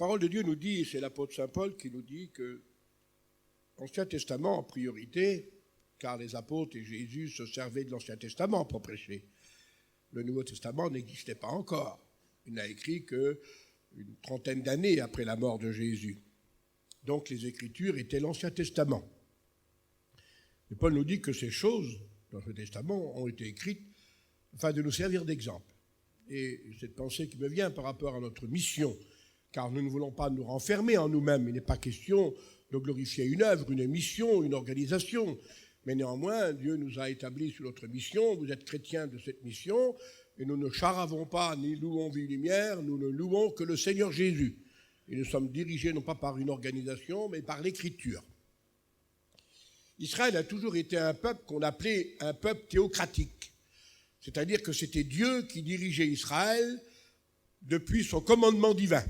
parole de Dieu nous dit, et c'est l'apôtre Saint Paul qui nous dit que l'Ancien Testament en priorité, car les apôtres et Jésus se servaient de l'Ancien Testament pour prêcher. Le Nouveau Testament n'existait pas encore. Il n'a écrit qu'une trentaine d'années après la mort de Jésus. Donc les Écritures étaient l'Ancien Testament. Et Paul nous dit que ces choses dans ce Testament ont été écrites afin de nous servir d'exemple. Et cette pensée qui me vient par rapport à notre mission, car nous ne voulons pas nous renfermer en nous-mêmes. Il n'est pas question de glorifier une œuvre, une mission, une organisation. Mais néanmoins, Dieu nous a établis sur notre mission. Vous êtes chrétiens de cette mission. Et nous ne charavons pas, ni louons Vie Lumière. Nous ne louons que le Seigneur Jésus. Et nous sommes dirigés non pas par une organisation, mais par l'Écriture. Israël a toujours été un peuple qu'on appelait un peuple théocratique. C'est-à-dire que c'était Dieu qui dirigeait Israël depuis son commandement divin.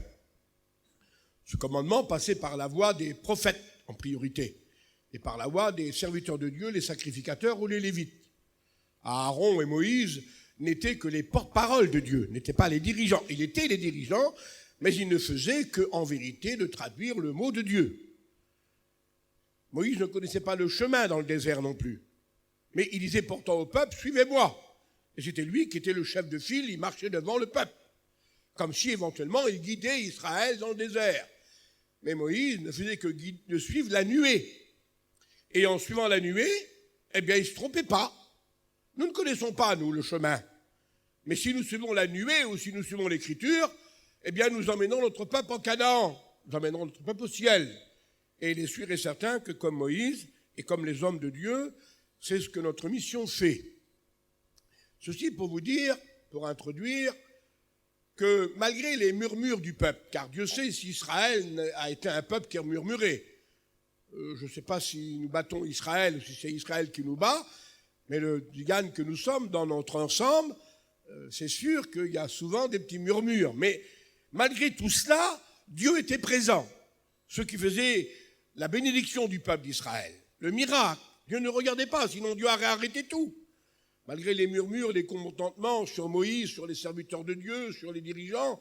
Ce commandement passait par la voie des prophètes en priorité et par la voie des serviteurs de Dieu, les sacrificateurs ou les lévites. Aaron et Moïse n'étaient que les porte-parole de Dieu, n'étaient pas les dirigeants. Ils étaient les dirigeants, mais ils ne faisaient qu'en vérité de traduire le mot de Dieu. Moïse ne connaissait pas le chemin dans le désert non plus, mais il disait pourtant au peuple « Suivez-moi ». Et c'était lui qui était le chef de file, il marchait devant le peuple, comme si éventuellement il guidait Israël dans le désert. Mais Moïse ne faisait que de suivre la nuée. Et en suivant la nuée, eh bien, il ne se trompait pas. Nous ne connaissons pas, nous, le chemin. Mais si nous suivons la nuée ou si nous suivons l'Écriture, eh bien, nous emmenons notre peuple en Canaan. Nous emmènerons notre peuple au ciel. Et il est sûr et certain que comme Moïse et comme les hommes de Dieu, c'est ce que notre mission fait. Ceci pour vous dire, pour introduire, que malgré les murmures du peuple, car Dieu sait si Israël a été un peuple qui a murmuré. Je ne sais pas si nous battons Israël ou si c'est Israël qui nous bat, mais le Digan que nous sommes dans notre ensemble, c'est sûr qu'il y a souvent des petits murmures. Mais malgré tout cela, Dieu était présent. Ce qui faisait la bénédiction du peuple d'Israël, le miracle. Dieu ne regardait pas, sinon Dieu aurait arrêté tout. Malgré les murmures, les contentements sur Moïse, sur les serviteurs de Dieu, sur les dirigeants,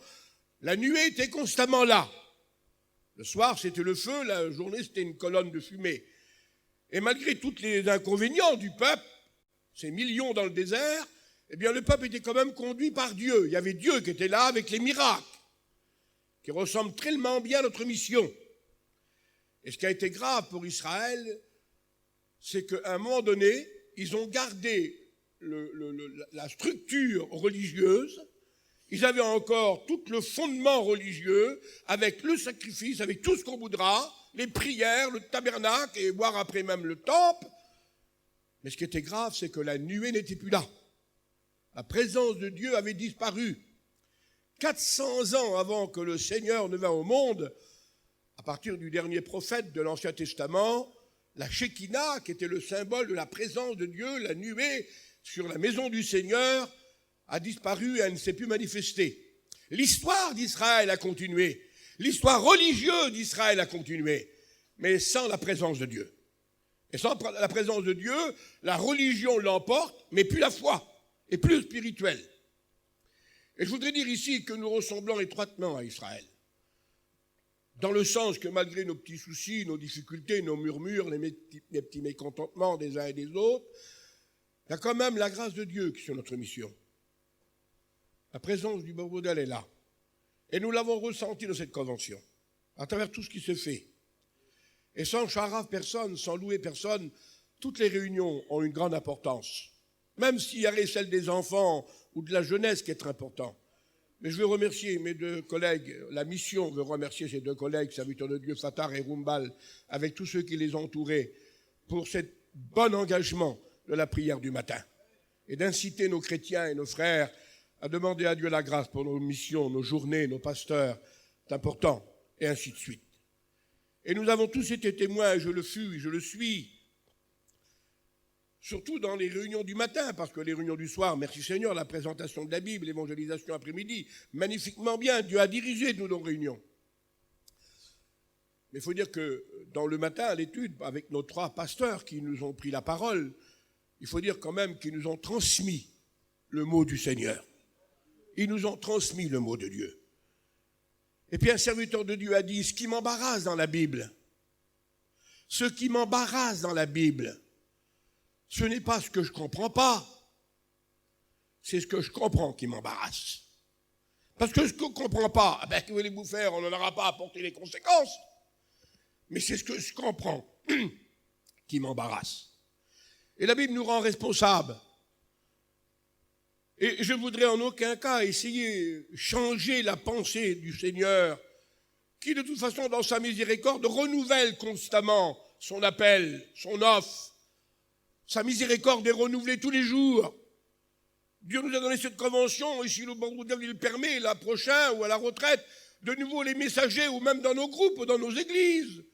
la nuée était constamment là. Le soir, c'était le feu, la journée, c'était une colonne de fumée. Et malgré tous les inconvénients du peuple, ces millions dans le désert, eh bien, le peuple était quand même conduit par Dieu. Il y avait Dieu qui était là avec les miracles, qui ressemblent tellement bien à notre mission. Et ce qui a été grave pour Israël, c'est qu'à un moment donné, ils ont gardé la structure religieuse, ils avaient encore tout le fondement religieux, avec le sacrifice, avec tout ce qu'on voudra, les prières, le tabernacle, et voire après même le temple. Mais ce qui était grave, c'est que la nuée n'était plus là. La présence de Dieu avait disparu. 400 ans avant que le Seigneur ne vint au monde, à partir du dernier prophète de l'Ancien Testament, la Shekinah, qui était le symbole de la présence de Dieu, la nuée sur la maison du Seigneur, a disparu et elle ne s'est plus manifestée. L'histoire d'Israël a continué. L'histoire religieuse d'Israël a continué, mais sans la présence de Dieu. Et sans la présence de Dieu, la religion l'emporte, mais plus la foi, et plus le spirituel. Et je voudrais dire ici que nous ressemblons étroitement à Israël, dans le sens que malgré nos petits soucis, nos difficultés, nos murmures, les petits mécontentements des uns et des autres, il y a quand même la grâce de Dieu qui est sur notre mission. La présence du bon modèle est là. Et nous l'avons ressenti dans cette convention, à travers tout ce qui se fait. Et sans charave personne, sans louer personne, toutes les réunions ont une grande importance. Même s'il y avait celle des enfants ou de la jeunesse qui est très important. Mais je veux remercier mes deux collègues, la mission veut remercier ces deux collègues, serviteurs de Dieu, Fatar et Rumbal, avec tous ceux qui les ont entourés, pour ce bon engagement de la prière du matin. Et d'inciter nos chrétiens et nos frères à demander à Dieu la grâce pour nos missions, nos journées, nos pasteurs. C'est important, et ainsi de suite. Et nous avons tous été témoins, et je le fus, et je le suis, surtout dans les réunions du matin, parce que les réunions du soir, merci Seigneur, la présentation de la Bible, l'évangélisation après-midi, magnifiquement bien, Dieu a dirigé nos réunions. Mais il faut dire que dans le matin, à l'étude, avec nos 3 pasteurs qui nous ont pris la parole, il faut dire quand même qu'ils nous ont transmis le mot du Seigneur. Ils nous ont transmis le mot de Dieu. Et puis un serviteur de Dieu a dit, ce qui m'embarrasse dans la Bible, ce n'est pas ce que je ne comprends pas, c'est ce que je comprends qui m'embarrasse. Parce que ce qu'on ne comprend pas, que voulez-vous faire, on n'en aura pas à porter les conséquences. Mais c'est ce que je comprends qui m'embarrasse. Et la Bible nous rend responsables. Et je ne voudrais en aucun cas essayer de changer la pensée du Seigneur, qui de toute façon, dans sa miséricorde, renouvelle constamment son appel, son offre. Sa miséricorde est renouvelée tous les jours. Dieu nous a donné cette convention, et si le bon Dieu le permet, la prochaine ou à la retraite, de nouveau les messagers, ou même dans nos groupes, ou dans nos églises,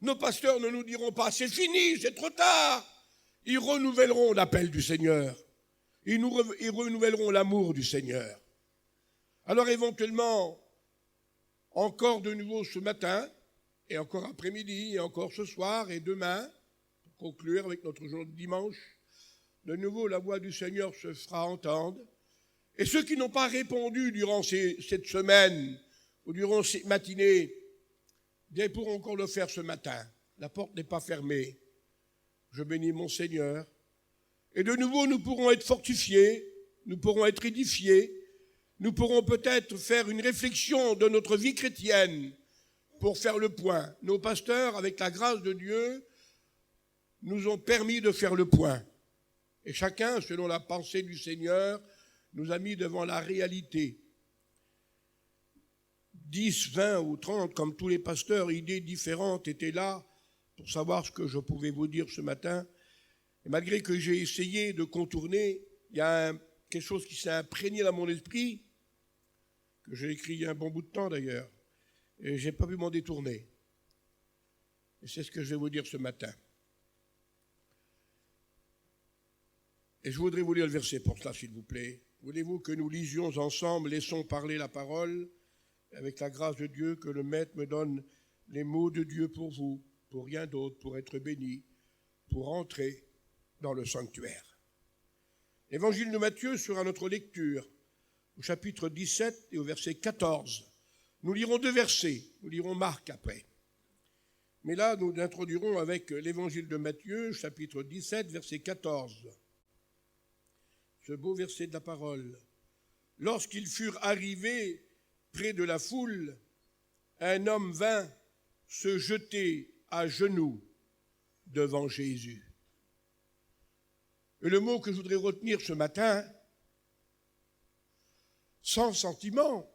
nos pasteurs ne nous diront pas, c'est fini, c'est trop tard. Ils renouvelleront l'appel du Seigneur. Ils renouvelleront l'amour du Seigneur. Alors éventuellement, encore de nouveau ce matin, et encore après-midi, et encore ce soir, et demain, pour conclure avec notre jour de dimanche, de nouveau la voix du Seigneur se fera entendre. Et ceux qui n'ont pas répondu durant cette semaine, ou durant ces matinées, ils pourront encore le faire ce matin. La porte n'est pas fermée. Je bénis mon Seigneur. Et de nouveau, nous pourrons être fortifiés, nous pourrons être édifiés, nous pourrons peut-être faire une réflexion de notre vie chrétienne pour faire le point. Nos pasteurs, avec la grâce de Dieu, nous ont permis de faire le point. Et chacun, selon la pensée du Seigneur, nous a mis devant la réalité. 10, 20 ou 30, comme tous les pasteurs, idées différentes étaient là pour savoir ce que je pouvais vous dire ce matin. Et malgré que j'ai essayé de contourner, il y a quelque chose qui s'est imprégné dans mon esprit, que j'ai écrit il y a un bon bout de temps d'ailleurs, et je n'ai pas pu m'en détourner. Et c'est ce que je vais vous dire ce matin. Et je voudrais vous lire le verset pour cela, s'il vous plaît. Voulez-vous que nous lisions ensemble, laissons parler la parole, avec la grâce de Dieu, que le Maître me donne les mots de Dieu pour vous, pour rien d'autre, pour être béni, pour entrer dans le sanctuaire. L'évangile de Matthieu sera notre lecture, au chapitre 17 et au verset 14. Nous lirons 2 versets, nous lirons Marc après. Mais là, nous introduirons avec l'évangile de Matthieu, chapitre 17, verset 14. Ce beau verset de la parole. Lorsqu'ils furent arrivés près de la foule, un homme vint se jeter à genoux devant Jésus. Et le mot que je voudrais retenir ce matin, sans sentiment,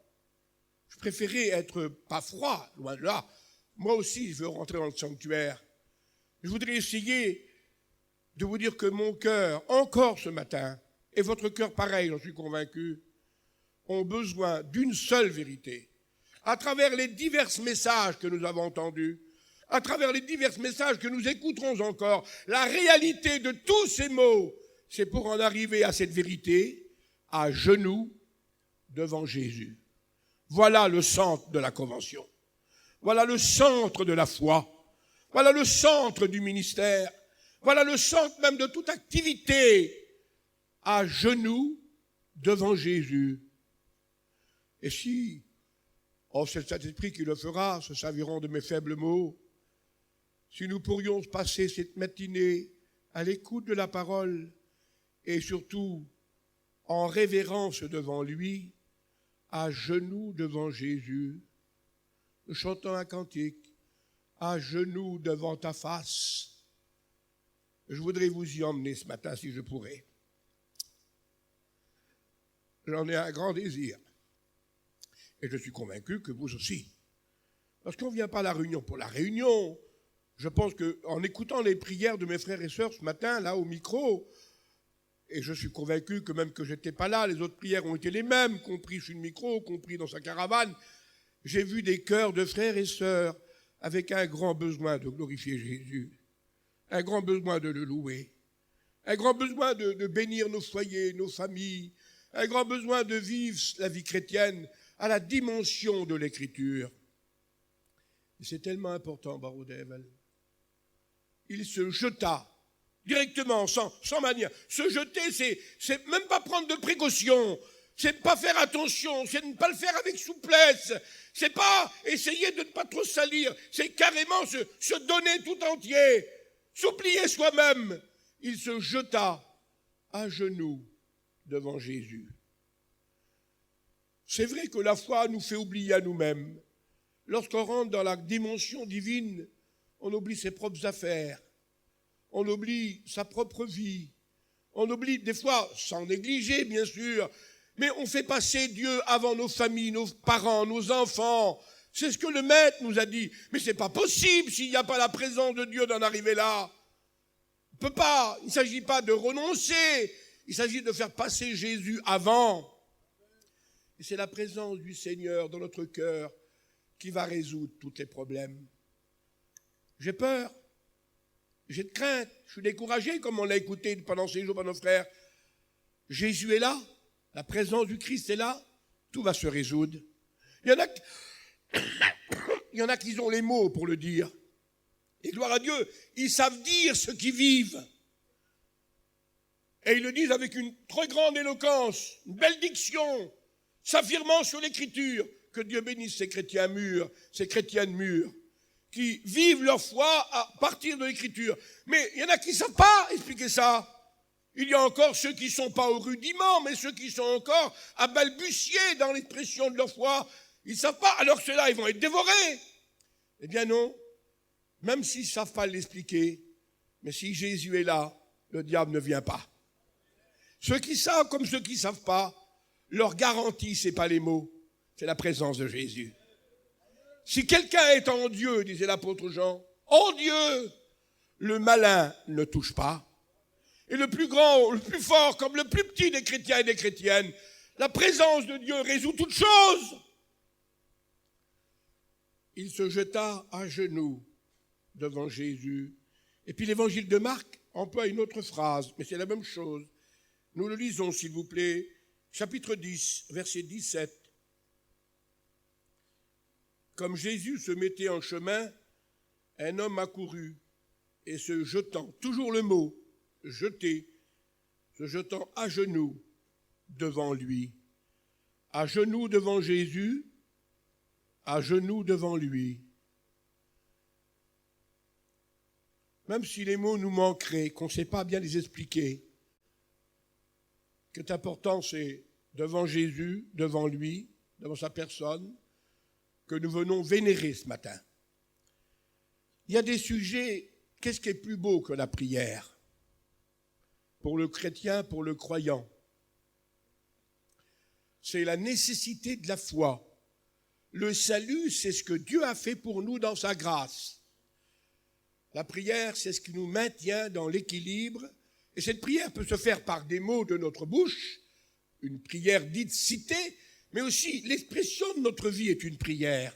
je préférais être pas froid, loin de là. Moi aussi, je veux rentrer dans le sanctuaire. Je voudrais essayer de vous dire que mon cœur, encore ce matin, et votre cœur pareil, j'en suis convaincu, ont besoin d'une seule vérité. À travers les divers messages que nous avons entendus, à travers les divers messages que nous écouterons encore, la réalité de tous ces mots, c'est pour en arriver à cette vérité, à genoux, devant Jésus. Voilà le centre de la convention. Voilà le centre de la foi. Voilà le centre du ministère. Voilà le centre même de toute activité, à genoux, devant Jésus. Et si, c'est le Saint-Esprit qui le fera, se serviront de mes faibles mots, si nous pourrions passer cette matinée à l'écoute de la parole et surtout en révérence devant lui, à genoux devant Jésus, chantant un cantique, à genoux devant ta face. Je voudrais vous y emmener ce matin si je pourrais. J'en ai un grand désir. Et je suis convaincu que vous aussi. Parce qu'on ne vient pas à la réunion pour la réunion. Je pense qu'en écoutant les prières de mes frères et sœurs ce matin, là au micro, et je suis convaincu que même que je n'étais pas là, les autres prières ont été les mêmes, compris sur le micro, compris dans sa caravane. J'ai vu des cœurs de frères et sœurs avec un grand besoin de glorifier Jésus, un grand besoin de le louer, un grand besoin de bénir nos foyers, nos familles, un grand besoin de vivre la vie chrétienne à la dimension de l'Écriture. Et c'est tellement important, Baroudével. Il se jeta directement, sans manière. Se jeter, c'est même pas prendre de précautions. c'est de ne pas faire attention, c'est de ne pas le faire avec souplesse, c'est pas essayer de ne pas trop salir, c'est carrément se donner tout entier, s'oublier soi-même. Il se jeta à genoux devant Jésus. C'est vrai que la foi nous fait oublier à nous-mêmes. Lorsqu'on rentre dans la dimension divine, on oublie ses propres affaires, on oublie sa propre vie, on oublie des fois, sans négliger bien sûr, mais on fait passer Dieu avant nos familles, nos parents, nos enfants. C'est ce que le maître nous a dit. Mais c'est pas possible s'il n'y a pas la présence de Dieu d'en arriver là. On ne peut pas. Il ne s'agit pas de renoncer. Il s'agit de faire passer Jésus avant. Et c'est la présence du Seigneur dans notre cœur qui va résoudre tous les problèmes. J'ai peur. J'ai de crainte. Je suis découragé comme on l'a écouté pendant ces jours par nos frères. Jésus est là. La présence du Christ est là, tout va se résoudre. Il y en a qui ont les mots pour le dire. Et gloire à Dieu, ils savent dire ce qu'ils vivent. Et ils le disent avec une très grande éloquence, une belle diction, s'affirmant sur l'écriture. Que Dieu bénisse ces chrétiens mûrs, ces chrétiennes mûres, qui vivent leur foi à partir de l'écriture. Mais il y en a qui ne savent pas expliquer ça. Il y a encore ceux qui ne sont pas au rudiment, mais ceux qui sont encore à balbutier dans l'expression de leur foi. Ils ne savent pas, alors ceux-là, ils vont être dévorés. Eh bien non, même s'ils ne savent pas l'expliquer, mais si Jésus est là, le diable ne vient pas. Ceux qui savent comme ceux qui ne savent pas, leur garantie, ce n'est pas les mots, c'est la présence de Jésus. Si quelqu'un est en Dieu, disait l'apôtre Jean, en Dieu, le malin ne touche pas. Et le plus grand, le plus fort, comme le plus petit des chrétiens et des chrétiennes, la présence de Dieu résout toutes choses. Il se jeta à genoux devant Jésus. Et puis l'évangile de Marc emploie une autre phrase, mais c'est la même chose. Nous le lisons, s'il vous plaît, chapitre 10, verset 17. Comme Jésus se mettait en chemin, un homme accourut et se jetant, toujours le mot, jeté, se jetant à genoux devant lui, à genoux devant Jésus, à genoux devant lui. Même si les mots nous manqueraient, qu'on ne sait pas bien les expliquer, ce qui est important, c'est devant Jésus, devant lui, devant sa personne, que nous venons vénérer ce matin. Il y a des sujets, qu'est-ce qui est plus beau que la prière ? Pour le chrétien, pour le croyant. C'est la nécessité de la foi. Le salut, c'est ce que Dieu a fait pour nous dans sa grâce. La prière, c'est ce qui nous maintient dans l'équilibre. Et cette prière peut se faire par des mots de notre bouche, une prière dite citée, mais aussi l'expression de notre vie est une prière.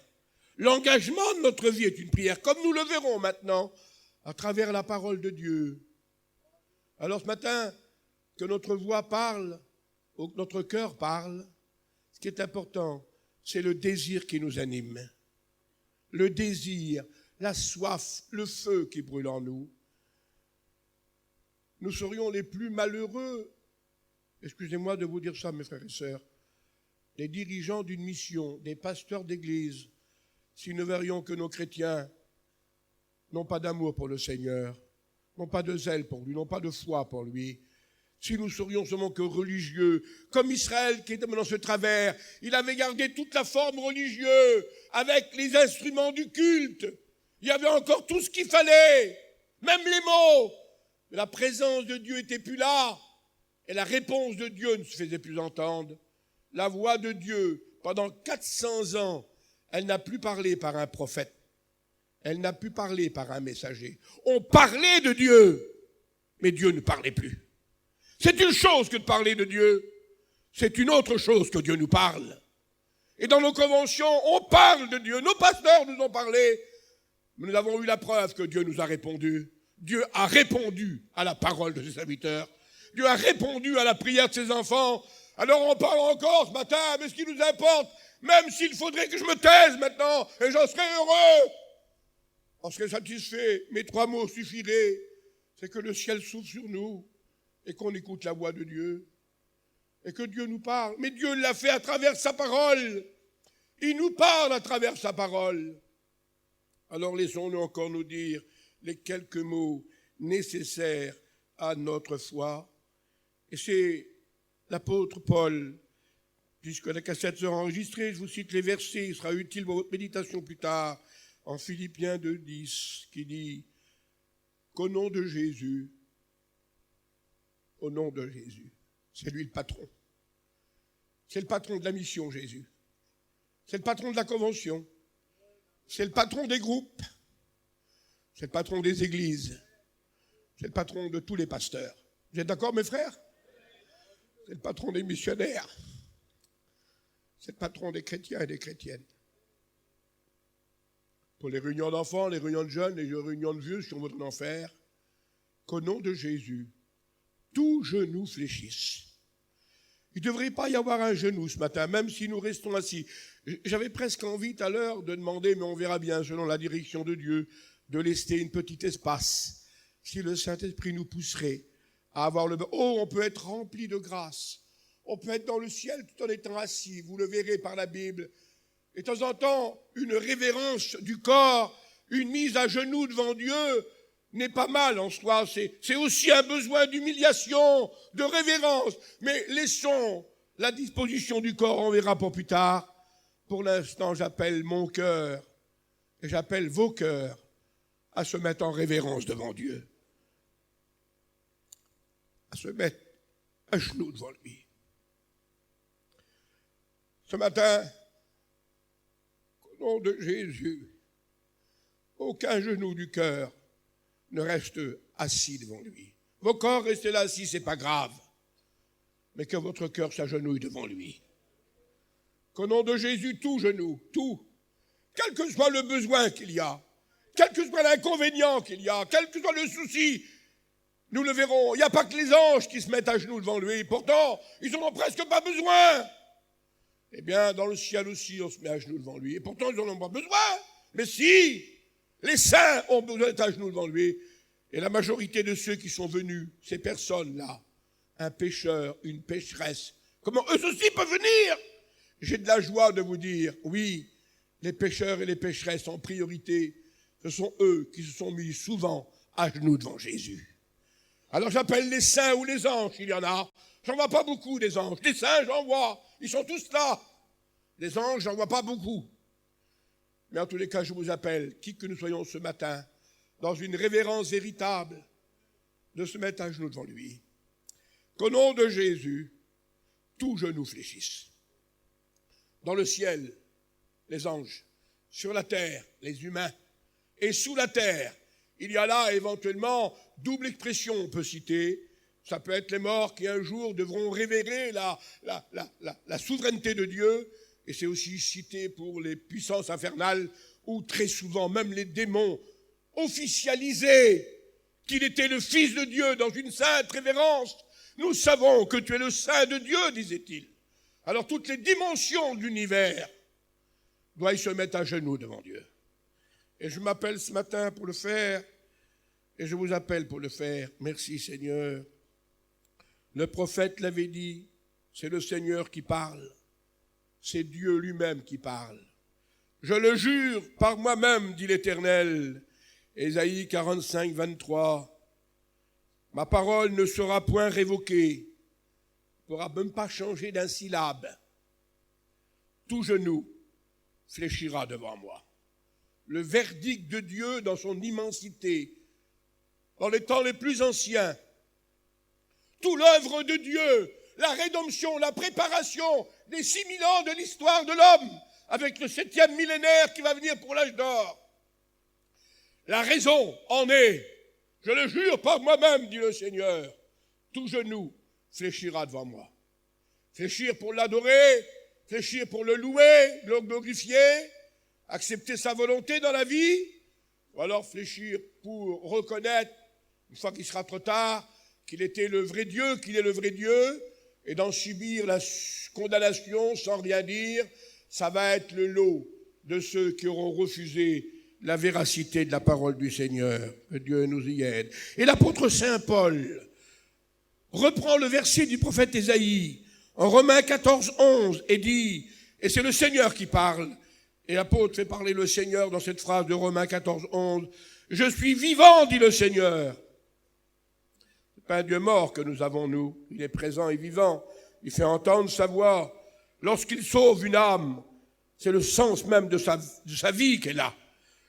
L'engagement de notre vie est une prière, comme nous le verrons maintenant, à travers la parole de Dieu. Alors ce matin, que notre voix parle, ou que notre cœur parle, ce qui est important, c'est le désir qui nous anime. Le désir, la soif, le feu qui brûle en nous. Nous serions les plus malheureux, excusez-moi de vous dire ça mes frères et sœurs, les dirigeants d'une mission, des pasteurs d'église, si nous verrions que nos chrétiens n'ont pas d'amour pour le Seigneur, n'ont pas de zèle pour lui, n'ont pas de foi pour lui. Si nous serions seulement que religieux, comme Israël qui était dans ce travers, il avait gardé toute la forme religieuse avec les instruments du culte. Il y avait encore tout ce qu'il fallait, même les mots. Mais la présence de Dieu n'était plus là et la réponse de Dieu ne se faisait plus entendre. La voix de Dieu, pendant 400 ans, elle n'a plus parlé par un prophète. Elle n'a plus parlé par un messager. On parlait de Dieu, mais Dieu ne parlait plus. C'est une chose que de parler de Dieu. C'est une autre chose que Dieu nous parle. Et dans nos conventions, on parle de Dieu. Nos pasteurs nous ont parlé. Mais nous avons eu la preuve que Dieu nous a répondu. Dieu a répondu à la parole de ses serviteurs. Dieu a répondu à la prière de ses enfants. Alors on parle encore ce matin, mais ce qui nous importe, même s'il faudrait que je me taise maintenant, et j'en serais heureux, on serait satisfait, mes 3 mots suffiraient, c'est que le ciel s'ouvre sur nous et qu'on écoute la voix de Dieu. et que Dieu nous parle. Mais Dieu l'a fait à travers sa parole. Il nous parle à travers sa parole. Alors laissons-nous encore nous dire les quelques mots nécessaires à notre foi. Et c'est l'apôtre Paul, puisque la cassette sera enregistrée, je vous cite les versets, il sera utile pour votre méditation plus tard, en Philippiens 2:10, qui dit qu'au nom de Jésus, c'est lui le patron. C'est le patron de la mission, Jésus. C'est le patron de la convention. C'est le patron des groupes. C'est le patron des églises. C'est le patron de tous les pasteurs. Vous êtes d'accord, mes frères? C'est le patron des missionnaires. C'est le patron des chrétiens et des chrétiennes. Pour les réunions d'enfants, les réunions de jeunes, les réunions de vieux, si on veut en faire, qu'au nom de Jésus, tous genoux fléchissent. Il ne devrait pas y avoir un genou ce matin, même si nous restons assis. J'avais presque envie tout à l'heure de demander, mais on verra bien, selon la direction de Dieu, de laisser un petit espace. Si le Saint-Esprit nous pousserait à avoir le... Oh, on peut être rempli de grâce. On peut être dans le ciel tout en étant assis. Vous le verrez par la Bible. Et de temps en temps, une révérence du corps, une mise à genoux devant Dieu n'est pas mal en soi. C'est aussi un besoin d'humiliation, de révérence. Mais laissons la disposition du corps, on verra pour plus tard. Pour l'instant, j'appelle mon cœur et j'appelle vos cœurs à se mettre en révérence devant Dieu. À se mettre à genoux devant lui. Ce matin, au nom de Jésus, aucun genou du cœur ne reste assis devant lui. Vos corps restez là assis, c'est pas grave. Mais que votre cœur s'agenouille devant lui. Qu'au nom de Jésus, tout genou, tout, quel que soit le besoin qu'il y a, quel que soit l'inconvénient qu'il y a, quel que soit le souci, nous le verrons. Il n'y a pas que les anges qui se mettent à genoux devant lui. Pourtant, ils n'en ont presque pas besoin. Eh bien, dans le ciel aussi, on se met à genoux devant lui. Et pourtant, ils n'en ont pas besoin. Mais si, les saints ont besoin d'être à genoux devant lui. Et la majorité de ceux qui sont venus, ces personnes-là, un pécheur, une pécheresse, comment eux aussi peuvent venir? J'ai de la joie de vous dire, oui, les pécheurs et les pécheresses en priorité, ce sont eux qui se sont mis souvent à genoux devant Jésus. Alors j'appelle les saints ou les anges, il y en a. J'en vois pas beaucoup des anges. Les saints, j'en vois. Ils sont tous là. Les anges, j'en vois pas beaucoup. Mais en tous les cas, je vous appelle, qui que nous soyons ce matin, dans une révérence véritable, de se mettre à genoux devant lui. Qu'au nom de Jésus, tous genoux fléchissent. Dans le ciel, les anges. Sur la terre, les humains. Et sous la terre, il y a là éventuellement double expression, on peut citer. Ça peut être les morts qui un jour devront révérer la souveraineté de Dieu. Et c'est aussi cité pour les puissances infernales où très souvent même les démons officialisaient qu'il était le Fils de Dieu dans une sainte révérence. Nous savons que tu es le Saint de Dieu, disait-il. Alors toutes les dimensions de l'univers doivent se mettre à genoux devant Dieu. Et je m'appelle ce matin pour le faire, et je vous appelle pour le faire. Merci Seigneur. Le prophète l'avait dit, c'est le Seigneur qui parle. C'est Dieu lui-même qui parle. Je le jure par moi-même, dit l'Éternel. Ésaïe 45, 23. Ma parole ne sera point révoquée, ne pourra même pas changer d'un syllabe. Tout genou fléchira devant moi. Le verdict de Dieu dans son immensité, dans les temps les plus anciens, toute l'œuvre de Dieu, la rédemption, la préparation des 6000 ans de l'histoire de l'homme, avec le 7e millénaire qui va venir pour l'âge d'or. La raison en est, je le jure par moi-même, dit le Seigneur, tout genou fléchira devant moi. Fléchir pour l'adorer, fléchir pour le louer, le glorifier, accepter sa volonté dans la vie, ou alors fléchir pour reconnaître, une fois qu'il sera trop tard, qu'il était le vrai Dieu, qu'il est le vrai Dieu, et d'en subir la condamnation sans rien dire. Ça va être le lot de ceux qui auront refusé la véracité de la parole du Seigneur. Que Dieu nous y aide. Et l'apôtre Saint Paul reprend le verset du prophète Ésaïe En Romains 14, 11, est dit, et c'est le Seigneur qui parle, et l'apôtre fait parler le Seigneur dans cette phrase de Romains 14, 11, « Je suis vivant, dit le Seigneur. » Ce n'est pas un Dieu mort que nous avons, nous. Il est présent et vivant. Il fait entendre sa voix. Lorsqu'il sauve une âme, c'est le sens même de sa vie qu'elle a.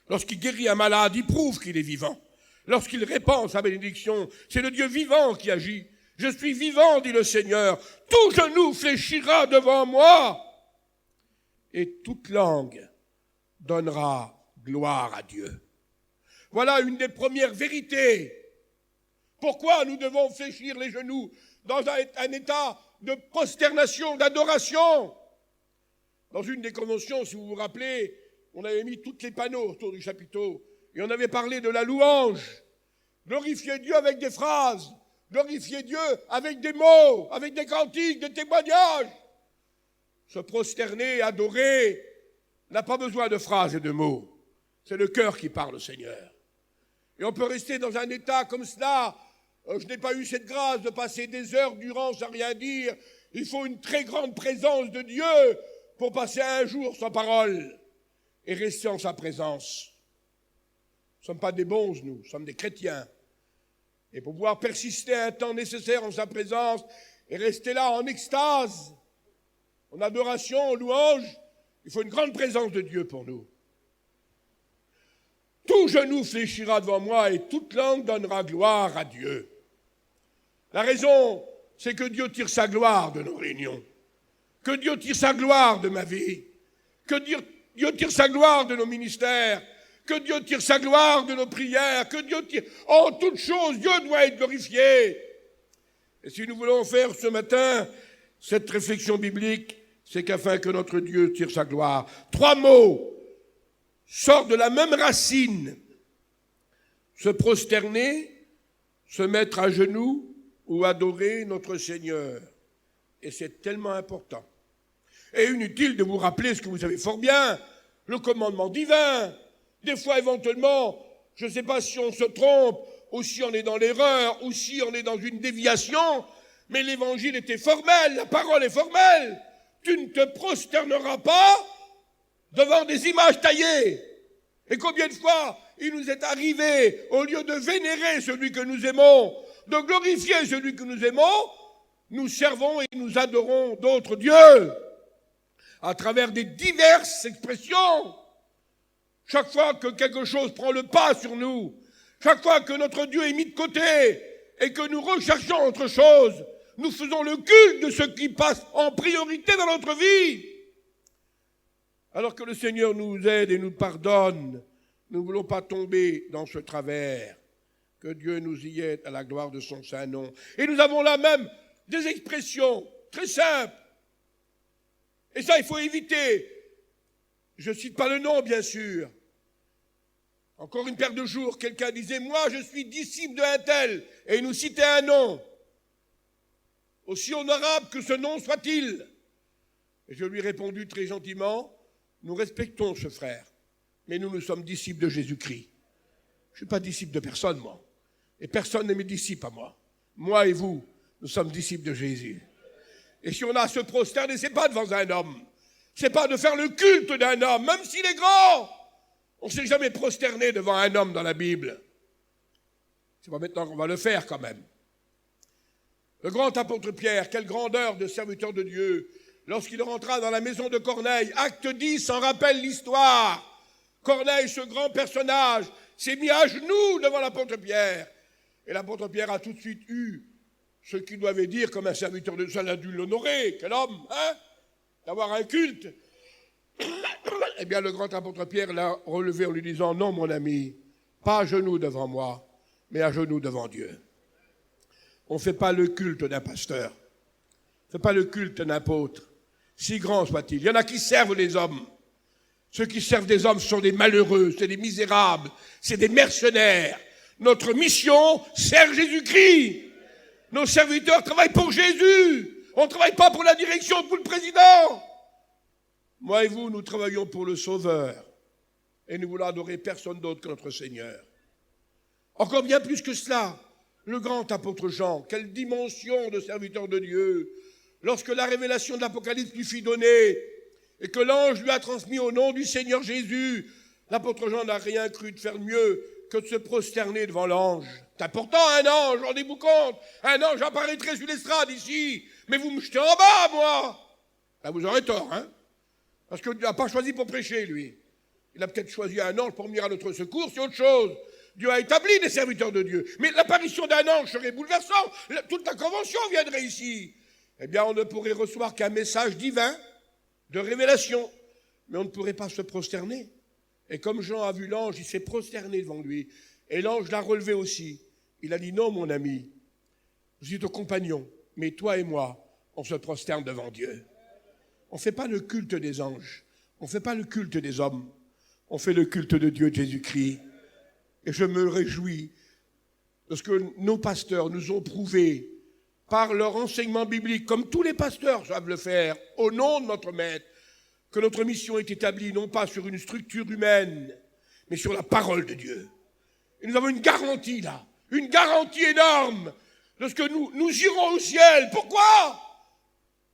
Lorsqu'il guérit un malade, il prouve qu'il est vivant. Lorsqu'il répand sa bénédiction, c'est le Dieu vivant qui agit. « Je suis vivant, dit le Seigneur. Tout genou fléchira devant moi. » Et toute langue donnera gloire à Dieu. Voilà une des premières vérités. Pourquoi nous devons fléchir les genoux dans un état de prosternation, d'adoration? Dans une des conventions, si vous vous rappelez, on avait mis tous les panneaux autour du chapiteau et on avait parlé de la louange. Glorifier Dieu avec des phrases, glorifier Dieu avec des mots, avec des cantiques, des témoignages. Se prosterner, adorer, n'a pas besoin de phrases et de mots. C'est le cœur qui parle au Seigneur. Et on peut rester dans un état comme cela. Je n'ai pas eu cette grâce de passer des heures durant sans rien dire. Il faut une très grande présence de Dieu pour passer un jour sans parole et rester en sa présence. Nous ne sommes pas des bons, nous sommes des chrétiens. Et pour pouvoir persister un temps nécessaire en sa présence et rester là en extase, en adoration, en louange, il faut une grande présence de Dieu pour nous. Tout genou fléchira devant moi et toute langue donnera gloire à Dieu. La raison, c'est que Dieu tire sa gloire de nos réunions, que Dieu tire sa gloire de ma vie, que Dieu tire sa gloire de nos ministères, que Dieu tire sa gloire de nos prières, que Dieu tire... En toutes choses, Dieu doit être glorifié. Et si nous voulons faire ce matin cette réflexion biblique, c'est qu'afin que notre Dieu tire sa gloire. 3 mots sortent de la même racine. Se prosterner, se mettre à genoux ou adorer notre Seigneur. Et c'est tellement important. Et inutile de vous rappeler ce que vous savez fort bien, le commandement divin. Des fois, éventuellement, je ne sais pas si on se trompe, ou si on est dans l'erreur, ou si on est dans une déviation, mais l'évangile était formel, la parole est formelle. Tu ne te prosterneras pas devant des images taillées. Et combien de fois il nous est arrivé, au lieu de vénérer celui que nous aimons, de glorifier celui que nous aimons, nous servons et nous adorons d'autres dieux à travers des diverses expressions. Chaque fois que quelque chose prend le pas sur nous, chaque fois que notre Dieu est mis de côté et que nous recherchons autre chose, nous faisons le culte de ce qui passe en priorité dans notre vie. Alors que le Seigneur nous aide et nous pardonne, nous ne voulons pas tomber dans ce travers. Que Dieu nous y aide à la gloire de son saint nom. Et nous avons là même des expressions très simples. Et ça, il faut éviter. Je ne cite pas le nom, bien sûr. Encore une paire de jours, quelqu'un disait « Moi, je suis disciple de un tel » et il nous citait un nom. Aussi honorable que ce nom soit-il. Et je lui ai répondu très gentiment, nous respectons ce frère, mais nous sommes disciples de Jésus-Christ. Je ne suis pas disciple de personne, moi. Et personne n'est mes disciples à moi. Moi et vous, nous sommes disciples de Jésus. Et si on a à se prosterner, ce n'est pas devant un homme. Ce n'est pas de faire le culte d'un homme, même s'il est grand. On ne s'est jamais prosterné devant un homme dans la Bible. C'est pas maintenant qu'on va le faire quand même. Le grand apôtre Pierre, quelle grandeur de serviteur de Dieu, lorsqu'il rentra dans la maison de Corneille, acte 10 en rappelle l'histoire. Corneille, ce grand personnage, s'est mis à genoux devant l'apôtre Pierre. Et l'apôtre Pierre a tout de suite eu ce qu'il doit dire comme un serviteur de Dieu. Ça l'a dû l'honorer. Quel homme, hein, d'avoir un culte. Eh bien, le grand apôtre Pierre l'a relevé en lui disant, non, mon ami, pas à genoux devant moi, mais à genoux devant Dieu. On ne fait pas le culte d'un pasteur. On ne fait pas le culte d'un apôtre, si grand soit-il. Il y en a qui servent les hommes. Ceux qui servent des hommes sont des malheureux, c'est des misérables, c'est des mercenaires. Notre mission sert Jésus-Christ. Nos serviteurs travaillent pour Jésus. On ne travaille pas pour la direction, pour le président. Moi et vous, nous travaillons pour le Sauveur. Et nous voulons adorer personne d'autre que notre Seigneur. Encore bien plus que cela, le grand apôtre Jean, quelle dimension de serviteur de Dieu. lorsque la révélation de l'Apocalypse lui fut donnée et que l'ange lui a transmis au nom du Seigneur Jésus, l'apôtre Jean n'a rien cru de faire mieux que de se prosterner devant l'ange. C'est important, un ange, rendez-vous compte. Un ange apparaîtrait sur l'estrade ici, mais vous me jetez en bas, moi. Là, vous aurez tort, hein, parce qu'il n'a pas choisi pour prêcher, lui. Il a peut-être choisi un ange pour venir à notre secours, c'est autre chose. Dieu a établi des serviteurs de Dieu. Mais l'apparition d'un ange serait bouleversant. Toute la convention viendrait ici. Eh bien, on ne pourrait recevoir qu'un message divin de révélation. Mais on ne pourrait pas se prosterner. Et comme Jean a vu l'ange, il s'est prosterné devant lui. Et l'ange l'a relevé aussi. Il a dit, non, mon ami, vous êtes ton compagnon, mais toi et moi, on se prosterne devant Dieu. On ne fait pas le culte des anges. On ne fait pas le culte des hommes. On fait le culte de Dieu, Jésus-Christ. Et je me réjouis de ce que nos pasteurs nous ont prouvé par leur enseignement biblique, comme tous les pasteurs savent le faire, au nom de notre Maître, que notre mission est établie non pas sur une structure humaine, mais sur la parole de Dieu. Et nous avons une garantie là, une garantie énorme de ce que nous irons au ciel. Pourquoi ?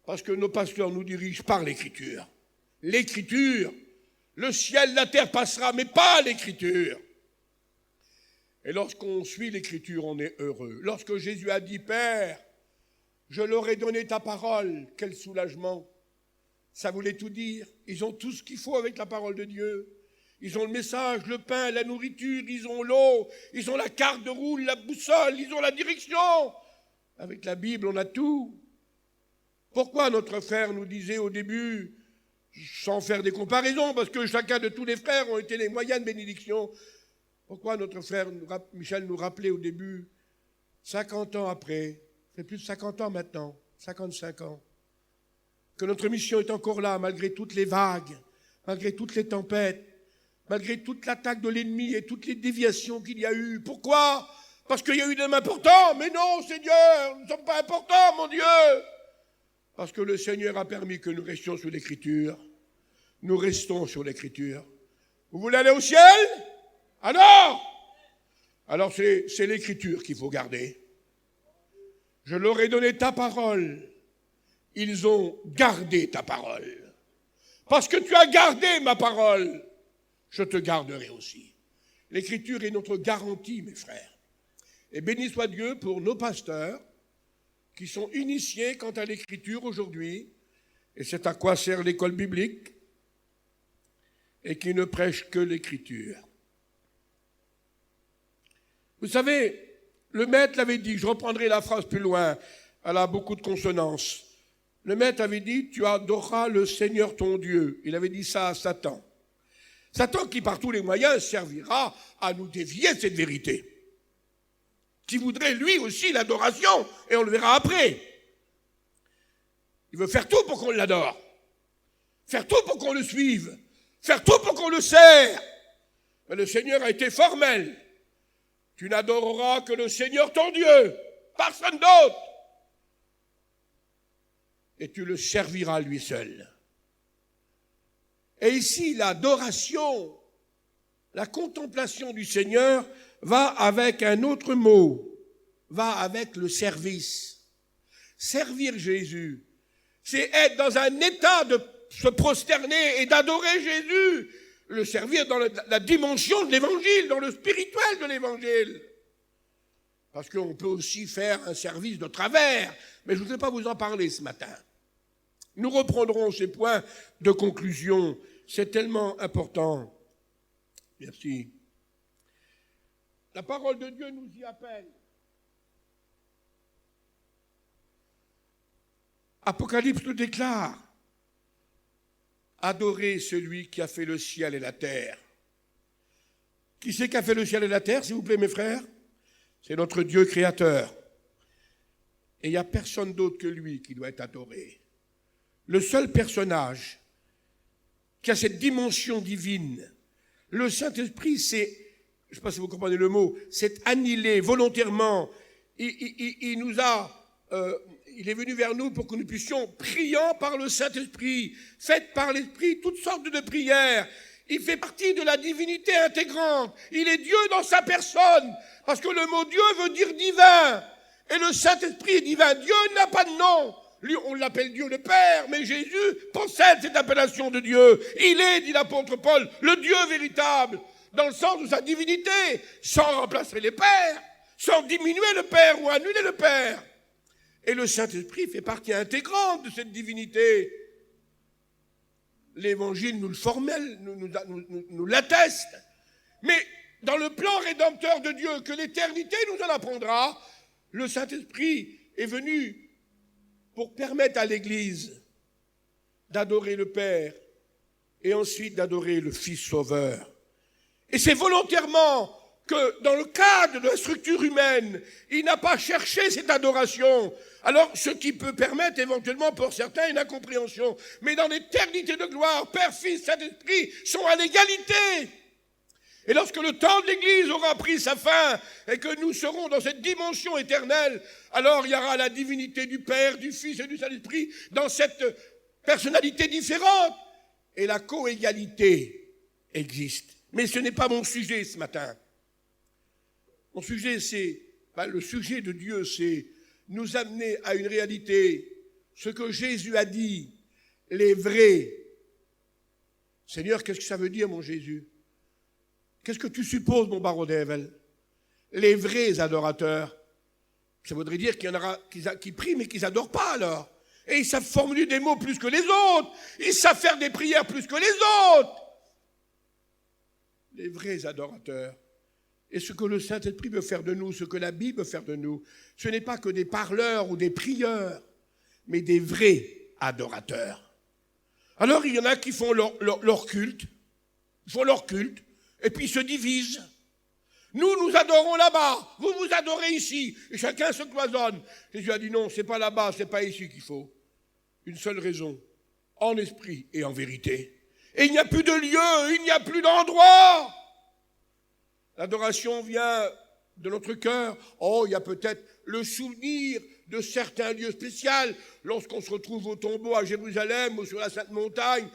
Parce que nos pasteurs nous dirigent par l'Écriture. L'Écriture, le ciel, la terre passera, mais pas l'Écriture. Et lorsqu'on suit l'Écriture, on est heureux. Lorsque Jésus a dit, Père, je leur ai donné ta parole, quel soulagement. Ça voulait tout dire. Ils ont tout ce qu'il faut avec la parole de Dieu. Ils ont le message, le pain, la nourriture, ils ont l'eau, ils ont la carte de route, la boussole, ils ont la direction. Avec la Bible, on a tout. Pourquoi notre frère nous disait au début, sans faire des comparaisons, parce que chacun de tous les frères ont été les moyens de bénédiction, pourquoi notre frère Michel nous rappelait au début, 50 ans après, ça fait plus de 50 ans maintenant, 55 ans, que notre mission est encore là, malgré toutes les vagues, malgré toutes les tempêtes, malgré toute l'attaque de l'ennemi et toutes les déviations qu'il y a eu. Pourquoi ? Parce qu'il y a eu des hommes importants. Mais non, Seigneur, nous ne sommes pas importants, mon Dieu. Parce que le Seigneur a permis que nous restions sur l'Écriture. Nous restons sur l'Écriture. Vous voulez aller au ciel ? Alors c'est l'Écriture qu'il faut garder. Je leur ai donné ta parole. Ils ont gardé ta parole. Parce que tu as gardé ma parole, je te garderai aussi. L'Écriture est notre garantie, mes frères. Et béni soit Dieu pour nos pasteurs qui sont initiés quant à l'Écriture aujourd'hui, et c'est à quoi sert l'école biblique, et qui ne prêchent que l'Écriture. Vous savez, le maître l'avait dit, je reprendrai la phrase plus loin, elle a beaucoup de consonances. Le maître avait dit, tu adoreras le Seigneur ton Dieu. Il avait dit ça à Satan. Satan qui par tous les moyens servira à nous dévier de cette vérité. Qui voudrait lui aussi l'adoration, et on le verra après. Il veut faire tout pour qu'on l'adore. Faire tout pour qu'on le suive. Faire tout pour qu'on le sert. Mais le Seigneur a été formel. Tu n'adoreras que le Seigneur ton Dieu, personne d'autre. Et tu le serviras lui seul. Et ici, l'adoration, la contemplation du Seigneur va avec un autre mot, va avec le service. Servir Jésus, c'est être dans un état de se prosterner et d'adorer Jésus, le servir dans la dimension de l'Évangile, dans le spirituel de l'Évangile. Parce qu'on peut aussi faire un service de travers, mais je ne voudrais pas vous en parler ce matin. Nous reprendrons ces points de conclusion. C'est tellement important. Merci. La parole de Dieu nous y appelle. Apocalypse le déclare. Adorez celui qui a fait le ciel et la terre. Qui c'est qui a fait le ciel et la terre, s'il vous plaît, mes frères ? C'est notre Dieu créateur. Et il n'y a personne d'autre que lui qui doit être adoré. Le seul personnage qui a cette dimension divine, le Saint-Esprit, c'est, je ne sais pas si vous comprenez le mot, c'est annihilé volontairement. Il nous a, il est venu vers nous pour que nous puissions, priant par le Saint-Esprit, faites par l'Esprit toutes sortes de prières. Il fait partie de la divinité intégrante. Il est Dieu dans sa personne, parce que le mot Dieu veut dire divin. Et le Saint-Esprit est divin. Dieu n'a pas de nom. Lui, on l'appelle Dieu le Père, mais Jésus possède cette appellation de Dieu. Il est, dit l'apôtre Paul, le Dieu véritable, dans le sens de sa divinité, sans remplacer les pères, sans diminuer le Père ou annuler le Père. Et le Saint-Esprit fait partie intégrante de cette divinité. L'Évangile nous le formelle, nous l'atteste. Mais dans le plan rédempteur de Dieu, que l'éternité nous en apprendra, le Saint-Esprit est venu pour permettre à l'Église d'adorer le Père et ensuite d'adorer le Fils Sauveur. Et c'est volontairement que dans le cadre de la structure humaine, il n'a pas cherché cette adoration. Alors, ce qui peut permettre éventuellement pour certains une incompréhension. Mais dans l'éternité de gloire, Père, Fils, Saint-Esprit sont à l'égalité. Et lorsque le temps de l'Église aura pris sa fin et que nous serons dans cette dimension éternelle, alors il y aura la divinité du Père, du Fils et du Saint-Esprit dans cette personnalité différente. Et la co-égalité existe. Mais ce n'est pas mon sujet ce matin. Mon sujet, le sujet de Dieu, c'est nous amener à une réalité, ce que Jésus a dit, les vrais. Seigneur, qu'est-ce que ça veut dire, mon Jésus? Qu'est-ce que tu supposes, mon baron d'Evel? Les vrais adorateurs. Ça voudrait dire qu'il y en aura qui prient, mais qui n'adorent pas alors. Et ils savent formuler des mots plus que les autres. Ils savent faire des prières plus que les autres. Les vrais adorateurs. Et ce que le Saint-Esprit veut faire de nous, ce que la Bible veut faire de nous, ce n'est pas que des parleurs ou des prieurs, mais des vrais adorateurs. Alors il y en a qui font leur culte, et puis ils se divisent. Nous adorons là-bas, vous adorez ici, et chacun se cloisonne. Jésus a dit non, c'est pas là-bas, c'est pas ici qu'il faut. Une seule raison, en esprit et en vérité. Et il n'y a plus de lieu, il n'y a plus d'endroit. L'adoration vient de notre cœur. Oh, il y a peut-être le souvenir de certains lieux spéciaux. Lorsqu'on se retrouve au tombeau à Jérusalem ou sur la Sainte Montagne,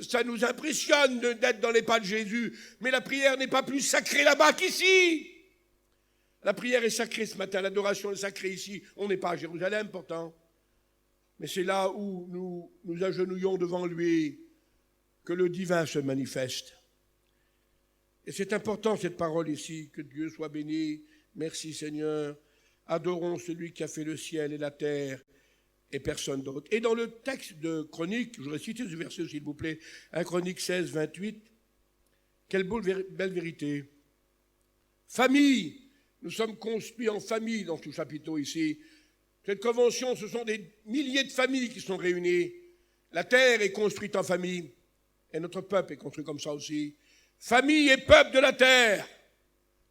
ça nous impressionne d'être dans les pas de Jésus. Mais la prière n'est pas plus sacrée là-bas qu'ici. La prière est sacrée ce matin, l'adoration est sacrée ici. On n'est pas à Jérusalem pourtant. Mais c'est là où nous agenouillons devant lui que le divin se manifeste. Et c'est important cette parole ici, que Dieu soit béni. Merci Seigneur. Adorons celui qui a fait le ciel et la terre et personne d'autre. Et dans le texte de Chronique, je voudrais citer ce verset s'il vous plaît, 1 Chronique 16, 28, quelle belle vérité. Famille, nous sommes construits en famille dans ce chapitre ici. Cette convention, ce sont des milliers de familles qui sont réunies. La terre est construite en famille et notre peuple est construit comme ça aussi. Famille et peuple de la terre.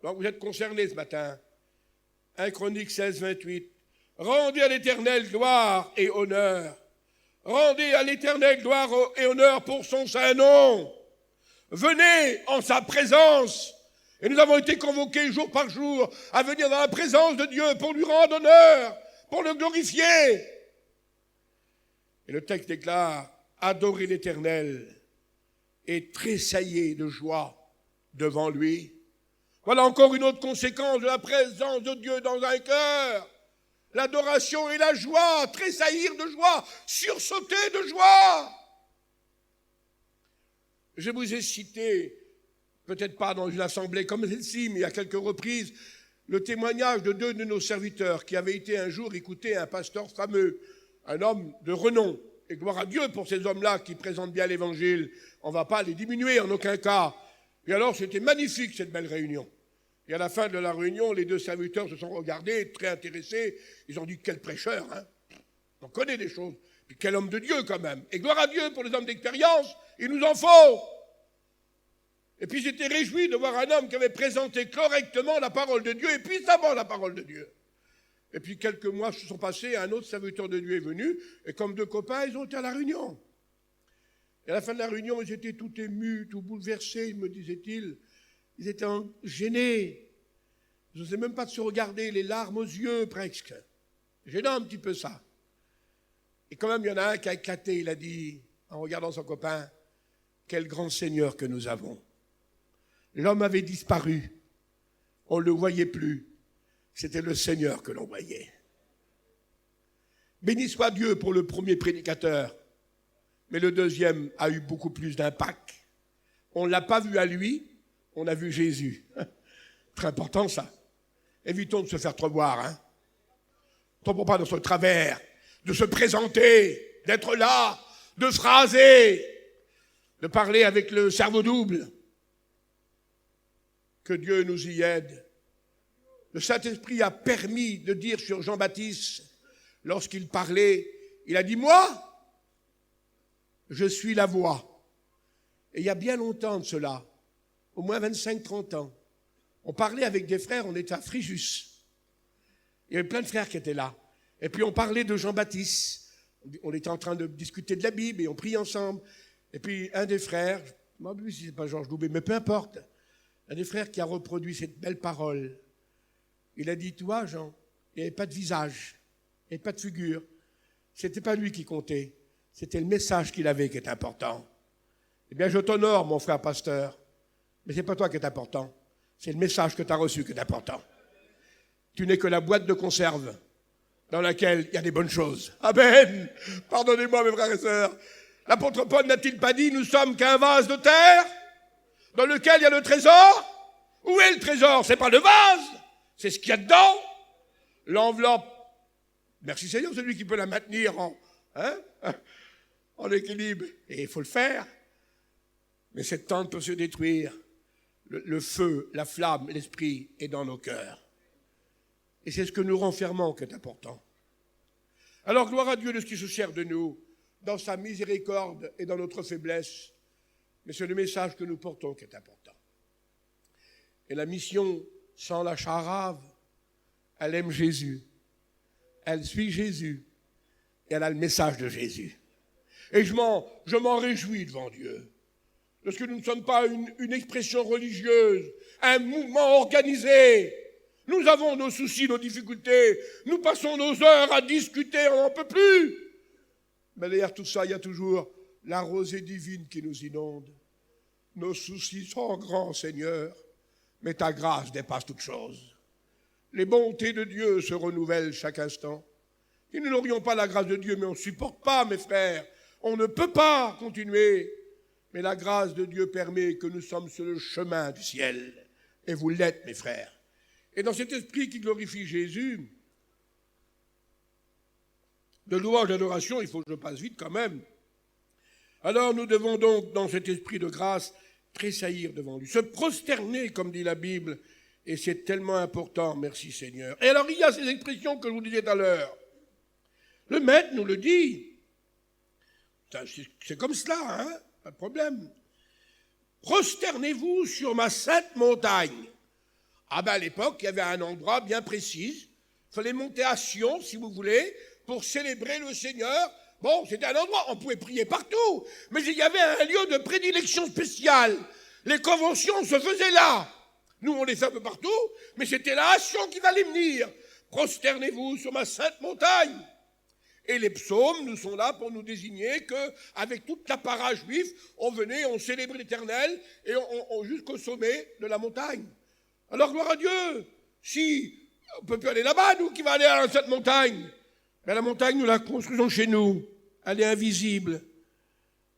Donc vous êtes concernés ce matin. 1 Chronique 16, 28. Rendez à l'Éternel gloire et honneur. Rendez à l'Éternel gloire et honneur pour son saint nom. Venez en sa présence. Et nous avons été convoqués jour par jour à venir dans la présence de Dieu pour lui rendre honneur, pour le glorifier. Et le texte déclare, adorez l'Éternel et tressaillez de joie devant lui. Voilà encore une autre conséquence de la présence de Dieu dans un cœur. L'adoration et la joie, tressaillir de joie, sursauter de joie. Je vous ai cité, peut-être pas dans une assemblée comme celle-ci, mais à quelques reprises, le témoignage de deux de nos serviteurs qui avaient été un jour écouter un pasteur fameux, un homme de renom. Et gloire à Dieu pour ces hommes-là qui présentent bien l'Évangile. On ne va pas les diminuer en aucun cas. Et alors, c'était magnifique cette belle réunion. Et à la fin de la réunion, les deux serviteurs se sont regardés, très intéressés. Ils ont dit, quel prêcheur, hein. On connaît des choses. Puis quel homme de Dieu quand même. Et gloire à Dieu pour les hommes d'expérience, il nous en faut. Et puis j'étais réjoui de voir un homme qui avait présenté correctement la parole de Dieu et puissamment la parole de Dieu. Et puis quelques mois se sont passés, un autre serviteur de Dieu est venu, et comme deux copains, ils ont été à la réunion. Et à la fin de la réunion, ils étaient tout émus, tout bouleversés, me disait-il. Ils étaient gênés. Ils n'osaient même pas de se regarder, les larmes aux yeux presque. Gênant un petit peu ça. Et quand même, il y en a un qui a éclaté, il a dit, en regardant son copain, quel grand Seigneur que nous avons. L'homme avait disparu, on ne le voyait plus. C'était le Seigneur que l'on voyait. Béni soit Dieu pour le premier prédicateur. Mais le deuxième a eu beaucoup plus d'impact. On ne l'a pas vu à lui, on a vu Jésus. Très important ça. Évitons de se faire trop voir. Ne tombons pas dans ce travers, de se présenter, d'être là, de phraser, de parler avec le cerveau double. Que Dieu nous y aide. Le Saint-Esprit a permis de dire sur Jean-Baptiste, lorsqu'il parlait, il a dit « Moi, je suis la voix ». Et il y a bien longtemps de cela, au moins 25-30 ans, on parlait avec des frères, on était à Fréjus. Il y avait plein de frères qui étaient là. Et puis on parlait de Jean-Baptiste. On était en train de discuter de la Bible et on priait ensemble. Et puis un des frères, je ne sais plus si ce n'est pas Georges Doubé, mais peu importe, un des frères qui a reproduit cette belle parole, il a dit, toi Jean, il n'y avait pas de visage, il n'y avait pas de figure. Ce n'était pas lui qui comptait, c'était le message qu'il avait qui était important. Eh bien je t'honore mon frère pasteur, mais ce n'est pas toi qui est important, c'est le message que tu as reçu qui est important. Tu n'es que la boîte de conserve dans laquelle il y a des bonnes choses. Amen. Pardonnez-moi mes frères et sœurs. L'apôtre Paul n'a-t-il pas dit, nous sommes qu'un vase de terre dans lequel il y a le trésor? Où est le trésor? C'est pas le vase, c'est ce qu'il y a dedans. L'enveloppe, merci Seigneur, celui qui peut la maintenir en équilibre. Et il faut le faire. Mais cette tente peut se détruire. Le feu, la flamme, l'esprit est dans nos cœurs. Et c'est ce que nous renfermons qui est important. Alors gloire à Dieu de ce qui se sert de nous, dans sa miséricorde et dans notre faiblesse. Mais c'est le message que nous portons qui est important. Et la mission sans la charave, elle aime Jésus. Elle suit Jésus. Et elle a le message de Jésus. Et je m'en réjouis devant Dieu. Parce que nous ne sommes pas une expression religieuse, un mouvement organisé. Nous avons nos soucis, nos difficultés. Nous passons nos heures à discuter, on n'en peut plus. Mais derrière tout ça, il y a toujours la rosée divine qui nous inonde. Nos soucis sont grands, Seigneur, mais ta grâce dépasse toute chose. Les bontés de Dieu se renouvellent chaque instant. Si nous n'aurions pas la grâce de Dieu, mais on ne supporte pas, mes frères, on ne peut pas continuer. Mais la grâce de Dieu permet que nous sommes sur le chemin du ciel. Et vous l'êtes, mes frères. Et dans cet esprit qui glorifie Jésus, de louange, d'adoration, il faut que je passe vite quand même. Alors nous devons donc, dans cet esprit de grâce, tressaillir devant lui, se prosterner, comme dit la Bible, et c'est tellement important, merci Seigneur. Et alors il y a ces expressions que je vous disais tout à l'heure. Le Maître nous le dit. C'est comme cela, pas de problème. Prosternez-vous sur ma sainte montagne. Ah ben à l'époque, il y avait un endroit bien précis. Il fallait monter à Sion, si vous voulez, pour célébrer le Seigneur. Bon, c'était un endroit, on pouvait prier partout, mais il y avait un lieu de prédilection spéciale. Les conventions se faisaient là. Nous, on les fait un peu partout, mais c'était là à Sion qu'il fallait venir. Prosternez-vous sur ma sainte montagne. Et les psaumes nous sont là pour nous désigner qu'avec toute l'apparat juif, on venait, on célébrait l'Éternel et on jusqu'au sommet de la montagne. Alors, gloire à Dieu, si on ne peut plus aller là-bas, nous qui va aller à cette montagne. Mais la montagne, nous la construisons chez nous. Elle est invisible.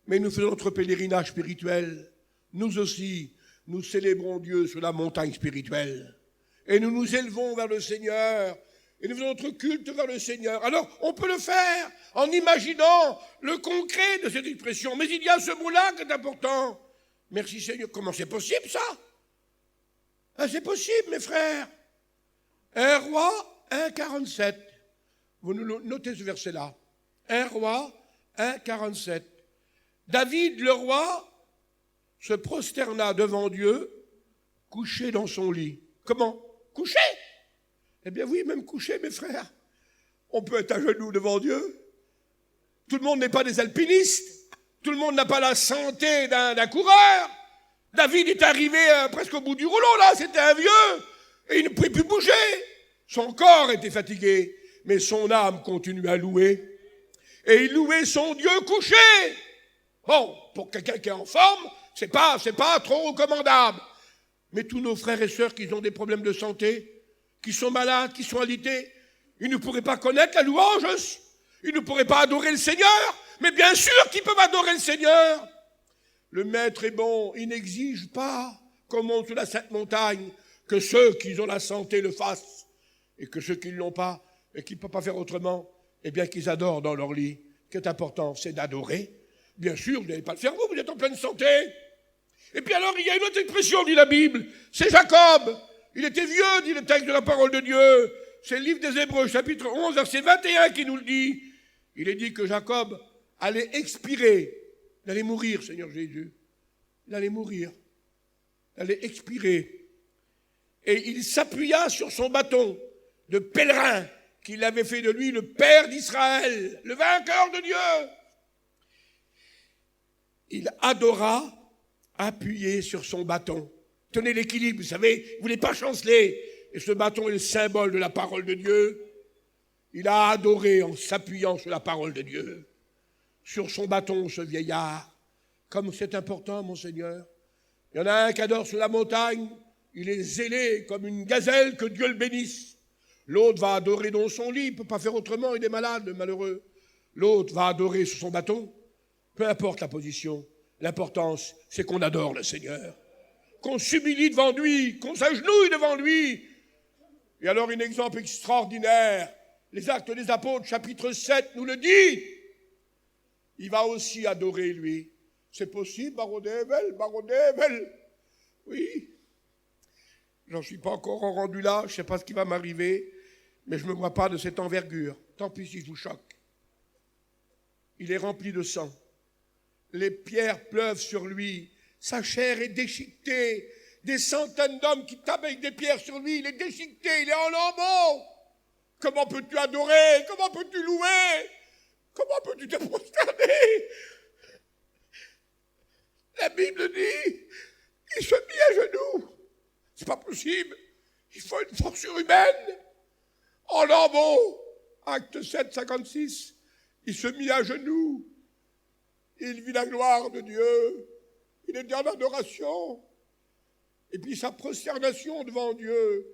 Mais nous faisons notre pèlerinage spirituel. Nous aussi, nous célébrons Dieu sur la montagne spirituelle. Et nous nous élevons vers le Seigneur. Et nous faisons notre culte vers le Seigneur. Alors, on peut le faire en imaginant le concret de cette expression. Mais il y a ce mot-là qui est important. Merci Seigneur. Comment c'est possible, ça? C'est possible, mes frères. 1 Roi 1,47. Vous nous notez ce verset-là. 1 Roi 1,47. David, le roi, se prosterna devant Dieu, couché dans son lit. Comment? Couché? Eh bien oui, même couché, mes frères. On peut être à genoux devant Dieu. Tout le monde n'est pas des alpinistes. Tout le monde n'a pas la santé d'un coureur. David est arrivé presque au bout du rouleau, là. C'était un vieux. Et il ne pouvait plus bouger. Son corps était fatigué. Mais son âme continuait à louer. Et il louait son Dieu couché. Bon, pour quelqu'un qui est en forme, c'est pas trop recommandable. Mais tous nos frères et sœurs qui ont des problèmes de santé, qui sont malades, qui sont alités, ils ne pourraient pas connaître la louange. Ils ne pourraient pas adorer le Seigneur, mais bien sûr qu'ils peuvent adorer le Seigneur. Le Maître est bon, il n'exige pas qu'on monte sur la sainte montagne, que ceux qui ont la santé le fassent, et que ceux qui ne l'ont pas, et qui ne peuvent pas faire autrement, eh bien qu'ils adorent dans leur lit. Ce qui est important, c'est d'adorer. Bien sûr, vous n'allez pas le faire vous êtes en pleine santé. Et puis alors, il y a une autre expression, dit la Bible, c'est Jacob. Il était vieux, dit le texte de la parole de Dieu. C'est le livre des Hébreux, chapitre 11, verset 21 qui nous le dit. Il est dit que Jacob allait expirer. Il allait mourir, Seigneur Jésus. Il allait mourir. Il allait expirer. Et il s'appuya sur son bâton de pèlerin qu'il avait fait de lui le Père d'Israël, le vainqueur de Dieu. Il adora appuyé sur son bâton. Tenez l'équilibre, vous savez, il ne voulait pas chanceler. Et ce bâton est le symbole de la parole de Dieu. Il a adoré en s'appuyant sur la parole de Dieu. Sur son bâton, ce vieillard. Comme c'est important, mon Seigneur. Il y en a un qui adore sur la montagne. Il est zélé comme une gazelle, que Dieu le bénisse. L'autre va adorer dans son lit, il ne peut pas faire autrement, il est malade, le malheureux. L'autre va adorer sur son bâton. Peu importe la position, l'importance, c'est qu'on adore le Seigneur. Qu'on s'humilie devant lui, qu'on s'agenouille devant lui. Et alors, un exemple extraordinaire, les Actes des Apôtres, chapitre 7, nous le dit. Il va aussi adorer lui. C'est possible, Baron Devel. Oui. J'en suis pas encore rendu là, je ne sais pas ce qui va m'arriver, mais je ne me vois pas de cette envergure. Tant pis si je vous choque. Il est rempli de sang. Les pierres pleuvent sur lui. Sa chair est déchiquetée. Des centaines d'hommes qui tapent avec des pierres sur lui. Il est déchiqueté, il est en lambeaux. Comment peux-tu adorer? Comment peux-tu louer? Comment peux-tu te prosterner? La Bible dit, il se mit à genoux. C'est pas possible. Il faut une force surhumaine. En lambeaux, acte 7, 56, il se mit à genoux. Il vit la gloire de Dieu. Il était en adoration. Et puis sa prosternation devant Dieu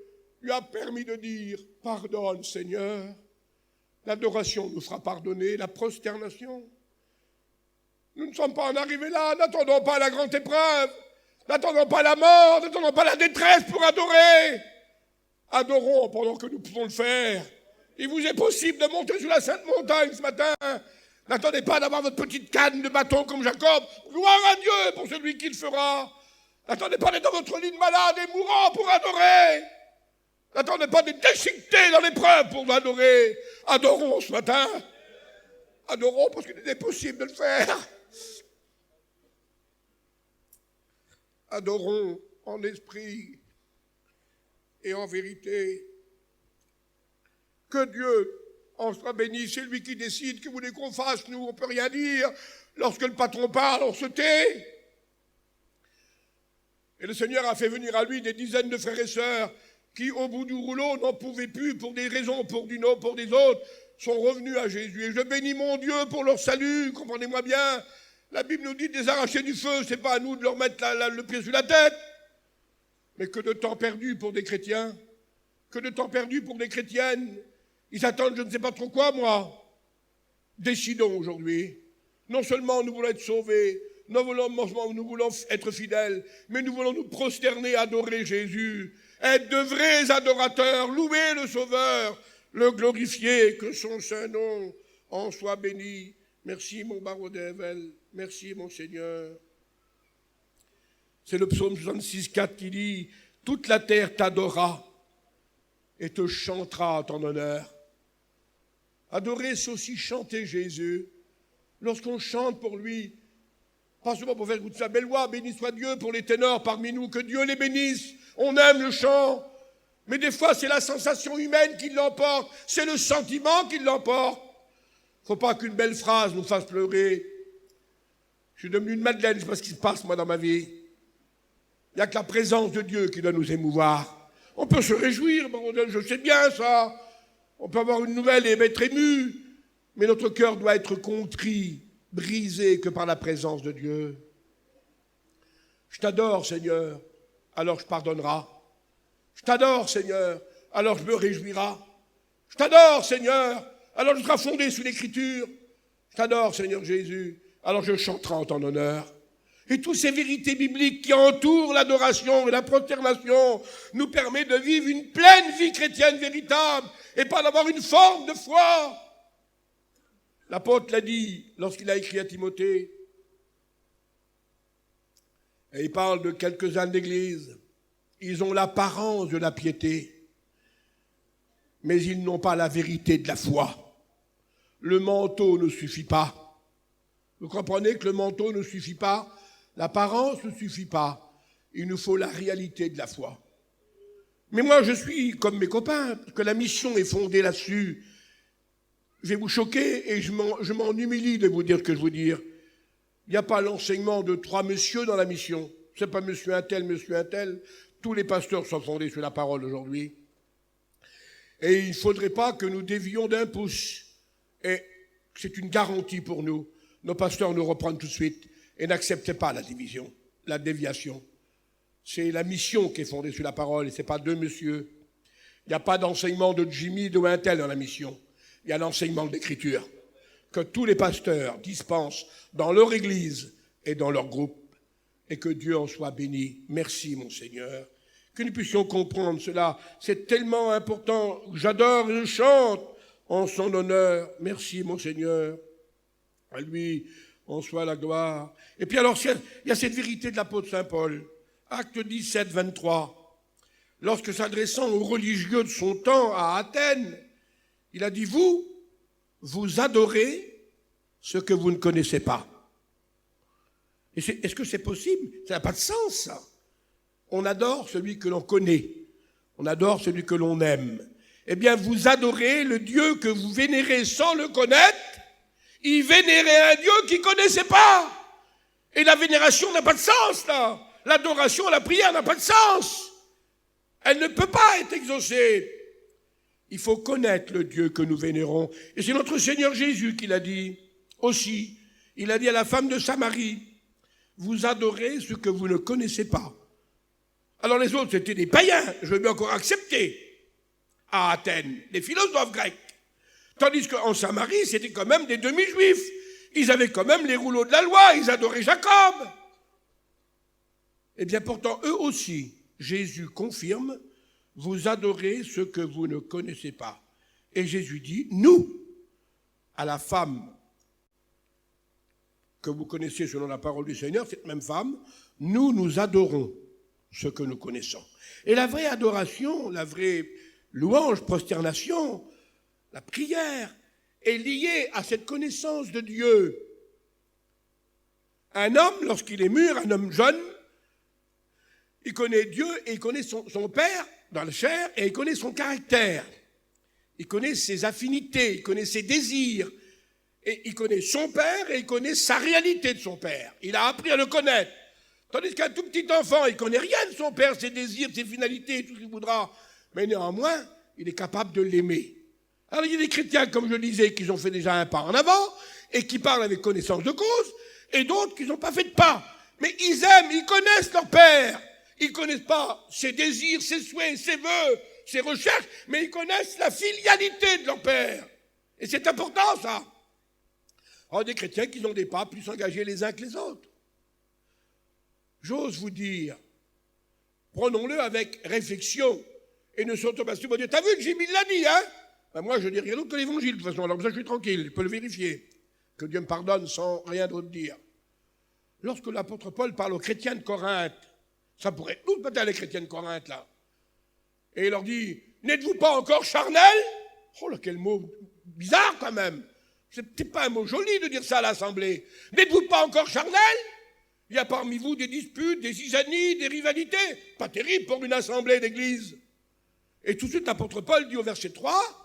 lui a permis de dire « Pardonne, Seigneur ». L'adoration nous fera pardonner, la prosternation. Nous ne sommes pas en arrivés là, n'attendons pas la grande épreuve, n'attendons pas la mort, n'attendons pas la détresse pour adorer. Adorons pendant que nous pouvons le faire. Il vous est possible de monter sur la sainte montagne ce matin. N'attendez pas d'avoir votre petite canne de bâton comme Jacob. Gloire à Dieu pour celui qui le fera. N'attendez pas d'être dans votre lit de malade et mourant pour adorer. N'attendez pas d'être déchiqueté dans l'épreuve pour adorer. Adorons ce matin. Adorons parce qu'il est possible de le faire. Adorons en esprit et en vérité. Que Dieu en soit béni. C'est lui qui décide. Que vous voulez qu'on fasse, nous, on ne peut rien dire. Lorsque le patron parle, on se tait. Et le Seigneur a fait venir à lui des dizaines de frères et sœurs qui, au bout du rouleau, n'en pouvaient plus pour des raisons, pour des autres, sont revenus à Jésus. Et je bénis mon Dieu pour leur salut, comprenez-moi bien. La Bible nous dit de les arracher du feu, c'est pas à nous de leur mettre le pied sur la tête. Mais que de temps perdu pour des chrétiens, que de temps perdu pour des chrétiennes. Ils attendent je ne sais pas trop quoi, moi. Décidons aujourd'hui. Non seulement nous voulons être sauvés, non seulement nous voulons être fidèles, mais nous voulons nous prosterner, adorer Jésus, être de vrais adorateurs, louer le Sauveur, le glorifier, que son saint nom en soit béni. Merci mon Baron d'Evel, merci mon Seigneur. C'est le psaume 66, 4 qui dit « Toute la terre t'adora et te chantera en ton honneur ». Adorer, c'est aussi chanter Jésus. Lorsqu'on chante pour lui, pas seulement pour faire écouter sa belle voix, béni soit Dieu pour les ténors parmi nous, que Dieu les bénisse. On aime le chant, mais des fois c'est la sensation humaine qui l'emporte, c'est le sentiment qui l'emporte. Il ne faut pas qu'une belle phrase nous fasse pleurer. Je suis devenu une madeleine, je ne sais pas ce qui se passe moi dans ma vie. Il n'y a que la présence de Dieu qui doit nous émouvoir. On peut se réjouir, je sais bien ça. On peut avoir une nouvelle et être ému, mais notre cœur doit être contrit, brisé que par la présence de Dieu. Je t'adore, Seigneur, alors je pardonnerai. Je t'adore, Seigneur, alors je me réjouirai. Je t'adore, Seigneur, alors je serai fondé sous l'Écriture. Je t'adore, Seigneur Jésus. Alors je chanterai en ton honneur. Et toutes ces vérités bibliques qui entourent l'adoration et la prosternation nous permettent de vivre une pleine vie chrétienne véritable et pas d'avoir une forme de foi. L'apôtre l'a dit lorsqu'il a écrit à Timothée. Et il parle de quelques-uns de l'Église. Ils ont l'apparence de la piété, mais ils n'ont pas la vérité de la foi. Le manteau ne suffit pas. Vous comprenez que le manteau ne suffit pas? L'apparence ne suffit pas. Il nous faut la réalité de la foi. Mais moi, je suis comme mes copains, parce que la mission est fondée là-dessus. Je vais vous choquer et je m'en humilie de vous dire ce que je veux dire. Il n'y a pas l'enseignement de 3 messieurs dans la mission. C'est pas monsieur un tel, monsieur un tel. Tous les pasteurs sont fondés sur la parole aujourd'hui. Et il ne faudrait pas que nous dévions d'un pouce. Et c'est une garantie pour nous. Nos pasteurs nous reprennent tout de suite. Et n'acceptez pas la division, la déviation. C'est la mission qui est fondée sur la parole, et ce n'est pas 2 messieurs. Il n'y a pas d'enseignement de Jimmy, de un tel dans la mission. Il y a l'enseignement de l'Écriture, que tous les pasteurs dispensent dans leur église et dans leur groupe, et que Dieu en soit béni. Merci, mon Seigneur. Que nous puissions comprendre cela. C'est tellement important. J'adore et je chante en son honneur. Merci, mon Seigneur. À lui en soit la gloire. Et puis alors, il y a cette vérité de l'apôtre Saint Paul. Acte 17, 23. Lorsque s'adressant aux religieux de son temps à Athènes, il a dit, vous adorez ce que vous ne connaissez pas. Est-ce que c'est possible? Ça n'a pas de sens, ça. On adore celui que l'on connaît. On adore celui que l'on aime. Eh bien, vous adorez le Dieu que vous vénérez sans le connaître. Il vénérait un Dieu qu'il ne connaissait pas. Et la vénération n'a pas de sens, là. L'adoration, la prière n'a pas de sens. Elle ne peut pas être exaucée. Il faut connaître le Dieu que nous vénérons. Et c'est notre Seigneur Jésus qui l'a dit aussi. Il a dit à la femme de Samarie, vous adorez ce que vous ne connaissez pas. Alors les autres, c'était des païens, je veux bien encore accepter, à Athènes, des philosophes grecs. Tandis qu'en Samarie, c'était quand même des demi-juifs. Ils avaient quand même les rouleaux de la loi, ils adoraient Jacob. Eh bien pourtant, eux aussi, Jésus confirme, vous adorez ce que vous ne connaissez pas. Et Jésus dit, nous, à la femme que vous connaissez selon la parole du Seigneur, cette même femme, nous adorons ce que nous connaissons. Et la vraie adoration, la vraie louange, prosternation, la prière est liée à cette connaissance de Dieu. Un homme, lorsqu'il est mûr, un homme jeune, il connaît Dieu et il connaît son Père dans la chair et il connaît son caractère. Il connaît ses affinités, il connaît ses désirs. Et il connaît son Père et il connaît sa réalité de son Père. Il a appris à le connaître. Tandis qu'un tout petit enfant, il ne connaît rien de son Père, ses désirs, ses finalités, tout ce qu'il voudra. Mais néanmoins, il est capable de l'aimer. Alors il y a des chrétiens, comme je le disais, qui ont fait déjà un pas en avant et qui parlent avec connaissance de cause, et d'autres qui n'ont pas fait de pas. Mais ils aiment, ils connaissent leur Père. Ils ne connaissent pas ses désirs, ses souhaits, ses vœux, ses recherches, mais ils connaissent la filialité de leur Père. Et c'est important, ça. Alors des chrétiens qui n'ont des pas plus engagés les uns que les autres. J'ose vous dire, prenons-le avec réflexion et ne sortons pas. Bon Dieu, t'as vu que Jimmy l'a dit, hein? Ben moi, je dis rien d'autre que l'évangile, de toute façon. Alors comme ça, je suis tranquille, je peux le vérifier. Que Dieu me pardonne sans rien d'autre dire. Lorsque l'apôtre Paul parle aux chrétiens de Corinthe, ça pourrait être nous peut-être les chrétiens de Corinthe, là. Et il leur dit, n'êtes-vous pas encore charnels? Oh là, quel mot bizarre quand même. C'est pas un mot joli de dire ça à l'Assemblée. N'êtes-vous pas encore charnels? Il y a parmi vous des disputes, des zizanies, des rivalités. Pas terrible pour une assemblée d'église. Et tout de suite, l'apôtre Paul dit au verset 3,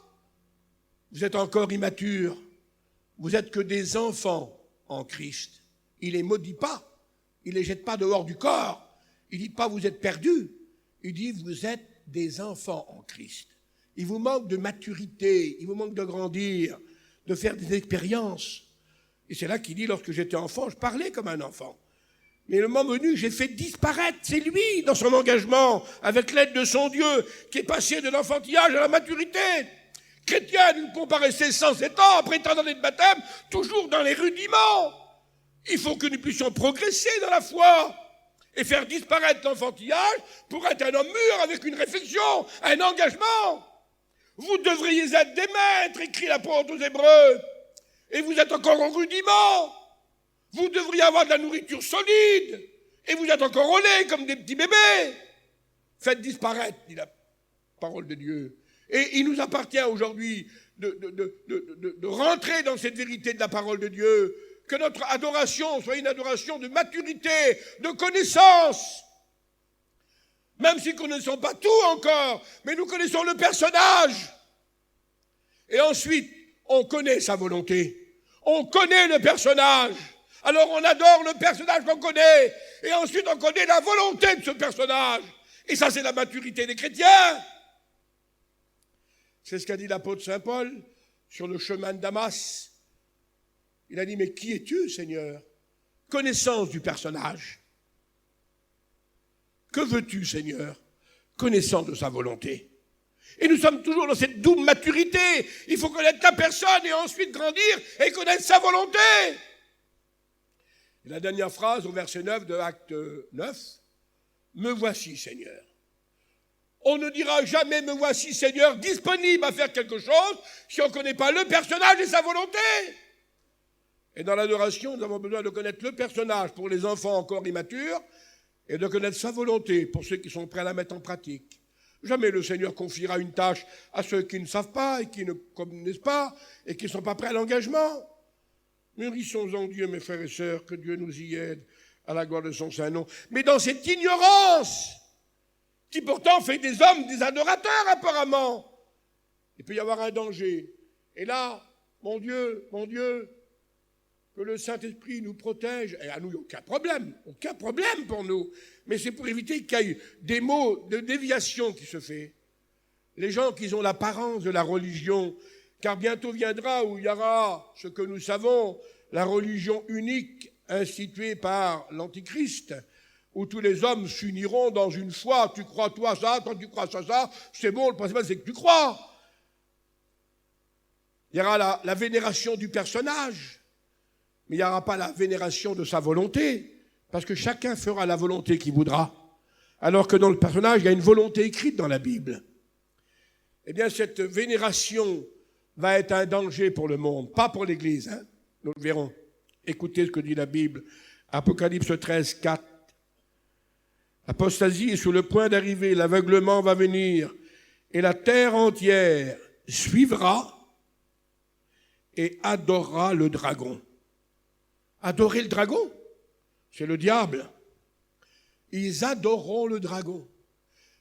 vous êtes encore immatures. Vous êtes que des enfants en Christ. Il les maudit pas. Il les jette pas dehors du corps. Il dit pas vous êtes perdus. Il dit vous êtes des enfants en Christ. Il vous manque de maturité. Il vous manque de grandir, de faire des expériences. Et c'est là qu'il dit, lorsque j'étais enfant, je parlais comme un enfant. Mais le moment venu, j'ai fait disparaître. C'est lui, dans son engagement, avec l'aide de son Dieu, qui est passé de l'enfantillage à la maturité, Chrétiens, nous ne pouvons pas rester 107 ans après 30 années de baptême, toujours dans les rudiments. Il faut que nous puissions progresser dans la foi et faire disparaître l'enfantillage pour être un homme mûr avec une réflexion, un engagement. Vous devriez être des maîtres, écrit l'apôtre aux Hébreux, et vous êtes encore au rudiment. Vous devriez avoir de la nourriture solide, et vous êtes encore au lait comme des petits bébés. Faites disparaître, dit la parole de Dieu. Et il nous appartient aujourd'hui de rentrer dans cette vérité de la parole de Dieu, que notre adoration soit une adoration de maturité, de connaissance. Même si nous ne connaissons pas tout encore, mais nous connaissons le personnage. Et ensuite, on connaît sa volonté. On connaît le personnage. Alors on adore le personnage qu'on connaît. Et ensuite, on connaît la volonté de ce personnage. Et ça, c'est la maturité des chrétiens. C'est ce qu'a dit l'apôtre Saint Paul sur le chemin de Damas. Il a dit, mais qui es-tu, Seigneur? Connaissance du personnage. Que veux-tu, Seigneur? Connaissance de sa volonté. Et nous sommes toujours dans cette double maturité. Il faut connaître la personne et ensuite grandir et connaître sa volonté. Et la dernière phrase au verset 9 de Acte 9, « Me voici, Seigneur ». On ne dira jamais « Me voici, Seigneur » disponible à faire quelque chose si on ne connaît pas le personnage et sa volonté. Et dans l'adoration, nous avons besoin de connaître le personnage pour les enfants encore immatures et de connaître sa volonté pour ceux qui sont prêts à la mettre en pratique. Jamais le Seigneur confiera une tâche à ceux qui ne savent pas et qui ne connaissent pas et qui ne sont pas prêts à l'engagement. Mûrissons en Dieu, mes frères et sœurs, que Dieu nous y aide à la gloire de son saint nom. Mais dans cette ignorance, qui pourtant fait des hommes des adorateurs apparemment, il peut y avoir un danger. Et là, mon Dieu, que le Saint-Esprit nous protège. Et à nous, aucun problème pour nous. Mais c'est pour éviter qu'il y ait des mots de déviation qui se fait. Les gens qui ont l'apparence de la religion, car bientôt viendra où il y aura ce que nous savons, la religion unique instituée par l'Antichrist, où tous les hommes s'uniront dans une foi. Tu crois toi ça, toi tu crois ça, c'est bon, le principal c'est que tu crois. Il y aura la vénération du personnage, mais il n'y aura pas la vénération de sa volonté, parce que chacun fera la volonté qu'il voudra. Alors que dans le personnage, il y a une volonté écrite dans la Bible. Eh bien, cette vénération va être un danger pour le monde, pas pour l'Église, hein. Nous le verrons. Écoutez ce que dit la Bible. Apocalypse 13, 4. L'apostasie est sur le point d'arriver, l'aveuglement va venir, et la terre entière suivra et adorera le dragon. Adorer le dragon, c'est le diable. Ils adoreront le dragon.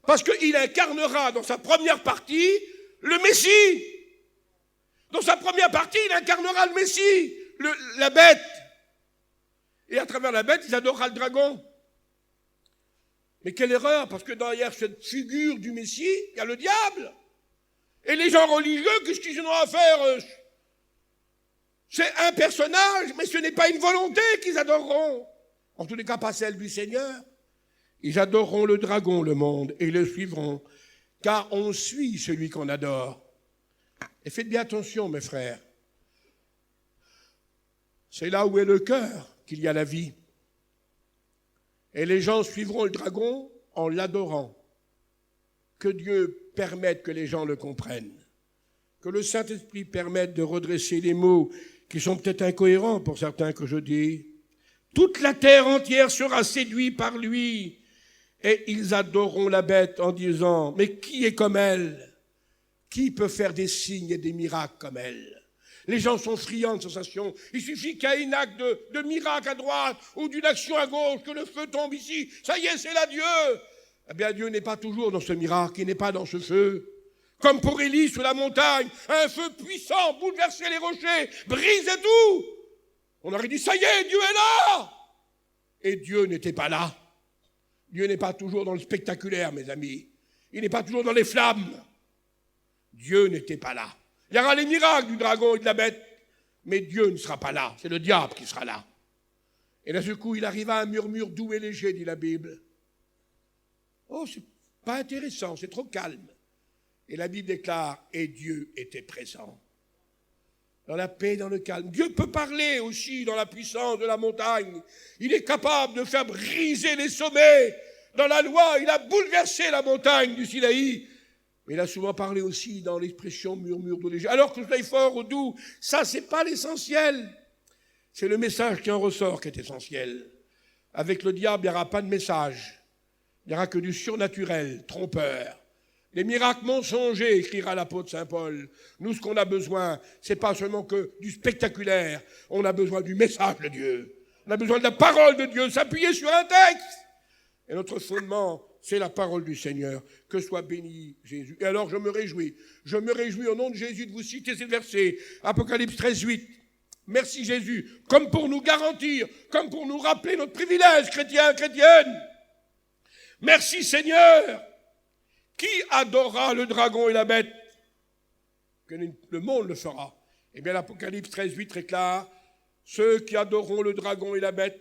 Parce qu'il incarnera dans sa première partie le Messie. Dans sa première partie, il incarnera le Messie, la bête. Et à travers la bête, il adorera le dragon. Mais quelle erreur, parce que derrière cette figure du Messie, il y a le diable. Et les gens religieux, qu'est-ce qu'ils ont à faire? C'est un personnage, mais ce n'est pas une volonté qu'ils adoreront. En tous les cas, pas celle du Seigneur. Ils adoreront le dragon, le monde, et le suivront, car on suit celui qu'on adore. Et faites bien attention, mes frères. C'est là où est le cœur qu'il y a la vie. Et les gens suivront le dragon en l'adorant. Que Dieu permette que les gens le comprennent. Que le Saint-Esprit permette de redresser les mots qui sont peut-être incohérents pour certains que je dis. Toute la terre entière sera séduite par lui. Et ils adoreront la bête en disant, mais qui est comme elle? Qui peut faire des signes et des miracles comme elle? Les gens sont friands de sensations. Il suffit qu'il y ait une acte de miracle à droite ou d'une action à gauche, que le feu tombe ici. Ça y est, c'est là Dieu. Eh bien, Dieu n'est pas toujours dans ce miracle, il n'est pas dans ce feu. Comme pour Élie sur la montagne, un feu puissant bouleversait les rochers, brisait tout. On aurait dit, ça y est, Dieu est là. Et Dieu n'était pas là. Dieu n'est pas toujours dans le spectaculaire, mes amis. Il n'est pas toujours dans les flammes. Dieu n'était pas là. Il y aura les miracles du dragon et de la bête, mais Dieu ne sera pas là. C'est le diable qui sera là. Et d'un seul coup, il arriva un murmure doux et léger, dit la Bible. Oh, c'est pas intéressant, c'est trop calme. Et la Bible déclare, et Dieu était présent. Dans la paix, dans le calme. Dieu peut parler aussi dans la puissance de la montagne. Il est capable de faire briser les sommets. Dans la loi, il a bouleversé la montagne du Sinaï. Mais il a souvent parlé aussi dans l'expression murmure d'eau léger. Alors que ce soit fort ou doux, ça, c'est pas l'essentiel. C'est le message qui en ressort qui est essentiel. Avec le diable, il n'y aura pas de message. Il n'y aura que du surnaturel, trompeur. Les miracles mensongers, écrira l'apôtre Saint Paul. Nous, ce qu'on a besoin, c'est pas seulement que du spectaculaire. On a besoin du message de Dieu. On a besoin de la parole de Dieu, s'appuyer sur un texte. Et notre fondement, c'est la parole du Seigneur. Que soit béni Jésus. Et alors, je me réjouis au nom de Jésus de vous citer ces versets. Apocalypse 13, 8. Merci Jésus, comme pour nous garantir, comme pour nous rappeler notre privilège, chrétiens, chrétiennes. Merci Seigneur. Qui adorera le dragon et la bête? Que le monde le fera. Eh bien, l'Apocalypse 13, 8 déclare, ceux qui adoreront le dragon et la bête,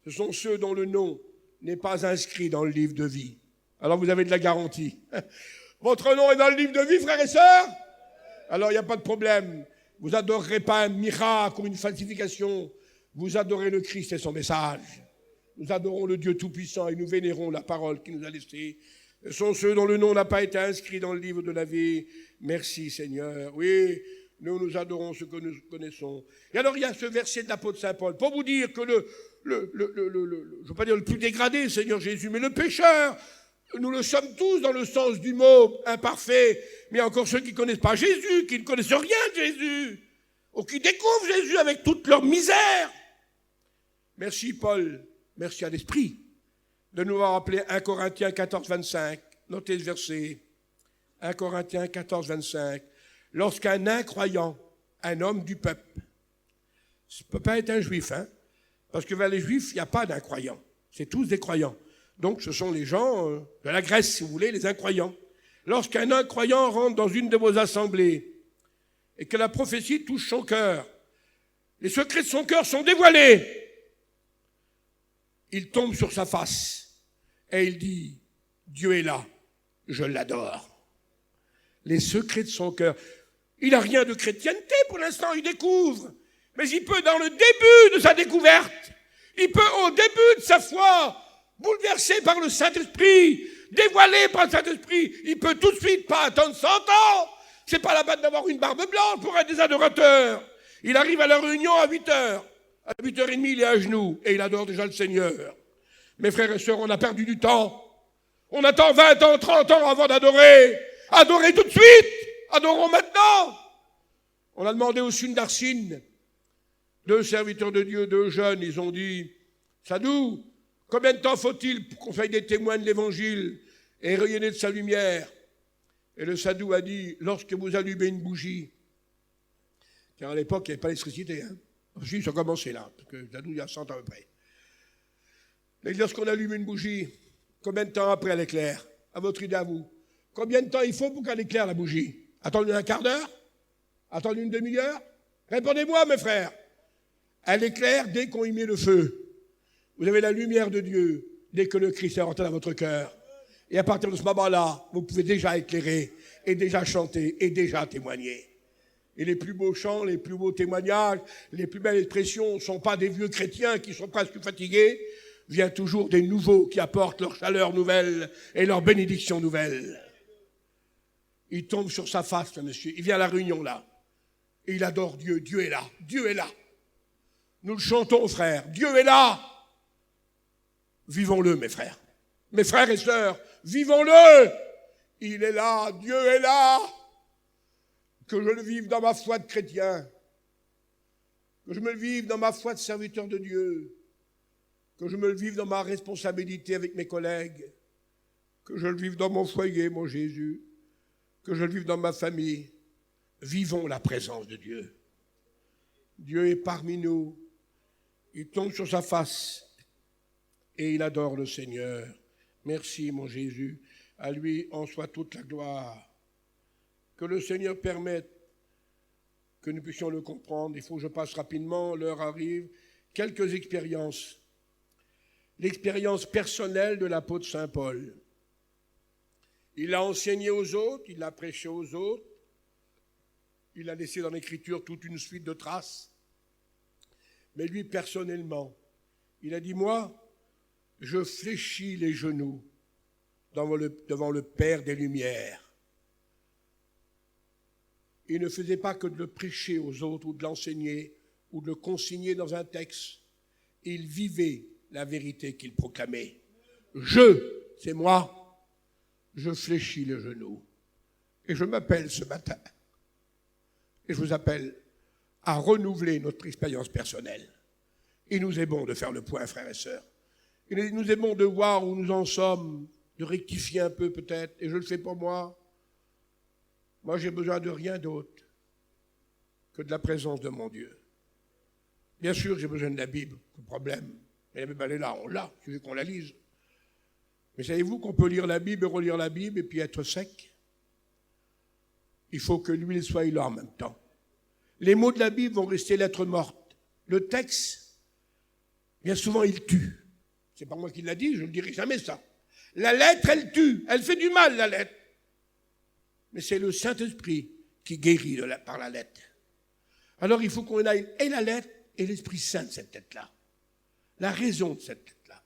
ce sont ceux dont le nom n'est pas inscrit dans le livre de vie. Alors vous avez de la garantie. Votre nom est dans le livre de vie, frères et sœurs? Alors il n'y a pas de problème. Vous n'adorerez pas un miracle ou une falsification. Vous adorez le Christ et son message. Nous adorons le Dieu Tout-Puissant et nous vénérons la parole qu'il nous a laissée. Ce sont ceux dont le nom n'a pas été inscrit dans le livre de la vie. Merci Seigneur. Oui, nous adorons ce que nous connaissons. Et alors il y a ce verset de l'apôtre Saint Paul pour vous dire que je ne veux pas dire le plus dégradé, Seigneur Jésus, mais le pécheur, nous le sommes tous dans le sens du mot imparfait, mais encore ceux qui ne connaissent pas Jésus, qui ne connaissent rien de Jésus, ou qui découvrent Jésus avec toute leur misère. Merci Paul, merci à l'Esprit de nous avoir rappelé 1 Corinthiens 14, 25. Notez ce verset. 1 Corinthiens 14, 25. Lorsqu'un incroyant, un homme du peuple, ça ne peut pas être un juif, hein, parce que vers les juifs, il n'y a pas d'incroyants. C'est tous des croyants. Donc ce sont les gens de la Grèce, si vous voulez, les incroyants. Lorsqu'un incroyant rentre dans une de vos assemblées et que la prophétie touche son cœur, les secrets de son cœur sont dévoilés, il tombe sur sa face et il dit, Dieu est là, je l'adore. Les secrets de son cœur. Il n'a rien de chrétienté pour l'instant, il découvre. Mais il peut, dans le début de sa découverte, il peut, au début de sa foi, bouleversé par le Saint-Esprit, dévoilé par le Saint-Esprit, il peut tout de suite pas attendre 100 ans. C'est pas la peine d'avoir une barbe blanche pour être des adorateurs. Il arrive à la réunion à 8h. À 8h30, il est à genoux et il adore déjà le Seigneur. Mes frères et sœurs, on a perdu du temps. On attend 20 ans, 30 ans avant d'adorer. Adorez tout de suite. Adorons maintenant. On a demandé au Sundarsine, 2 serviteurs de Dieu, 2 jeunes, ils ont dit, Sadhu, combien de temps faut-il pour qu'on fasse des témoins de l'Évangile et rayonner de sa lumière? Et le sadhu a dit, lorsque vous allumez une bougie, car à l'époque, il n'y avait pas d'électricité. Hein. Si, ça a commencé là, parce que le sadhu, il y a 100 ans à peu près. Mais lorsqu'on allume une bougie, combien de temps après elle éclaire? À votre idée, à vous. Combien de temps il faut pour qu'elle éclaire, la bougie? Attendre un quart d'heure? Attendre une demi-heure? Répondez-moi, mes frères. Elle éclaire dès qu'on y met le feu. Vous avez la lumière de Dieu dès que le Christ est rentré dans votre cœur. Et à partir de ce moment-là, vous pouvez déjà éclairer, et déjà chanter, et déjà témoigner. Et les plus beaux chants, les plus beaux témoignages, les plus belles expressions ne sont pas des vieux chrétiens qui sont presque fatigués, vient toujours des nouveaux qui apportent leur chaleur nouvelle et leur bénédiction nouvelle. Il tombe sur sa face, monsieur. Il vient à la réunion là. Et il adore Dieu. Dieu est là. Dieu est là. Nous le chantons, frères. Dieu est là. Vivons-le, mes frères. Mes frères et sœurs, vivons-le. Il est là. Dieu est là. Que je le vive dans ma foi de chrétien. Que je me le vive dans ma foi de serviteur de Dieu. Que je me le vive dans ma responsabilité avec mes collègues. Que je le vive dans mon foyer, mon Jésus. Que je le vive dans ma famille. Vivons la présence de Dieu. Dieu est parmi nous. Il tombe sur sa face et il adore le Seigneur. Merci, mon Jésus. À lui en soit toute la gloire. Que le Seigneur permette que nous puissions le comprendre. Il faut que je passe rapidement, l'heure arrive. Quelques expériences. L'expérience personnelle de l'apôtre Saint Paul. Il l'a enseigné aux autres, il l'a prêché aux autres, il a laissé dans l'Écriture toute une suite de traces. Mais lui, personnellement, il a dit, moi, je fléchis les genoux devant le Père des Lumières. Il ne faisait pas que de le prêcher aux autres ou de l'enseigner ou de le consigner dans un texte. Il vivait la vérité qu'il proclamait. C'est moi, je fléchis les genoux. Et je m'appelle ce matin, et je vous appelle à renouveler notre expérience personnelle. Il nous est bon de faire le point, frères et sœurs. Il nous est bon de voir où nous en sommes, de rectifier un peu peut-être, et je le fais pour moi. Moi, j'ai besoin de rien d'autre que de la présence de mon Dieu. Bien sûr, j'ai besoin de la Bible, pas de problème. Mais la Bible, elle est là, on l'a, je veux qu'on la lise. Mais savez-vous qu'on peut lire la Bible et relire la Bible et puis être sec? Il faut que l'huile soit là en même temps. Les mots de la Bible vont rester lettres mortes. Le texte, bien souvent, il tue. C'est pas moi qui l'a dit, je ne dirai jamais ça. La lettre, elle tue, elle fait du mal, la lettre. Mais c'est le Saint-Esprit qui guérit par la lettre. Alors il faut qu'on aille et la lettre et l'Esprit Saint de cette lettre-là. La raison de cette lettre-là.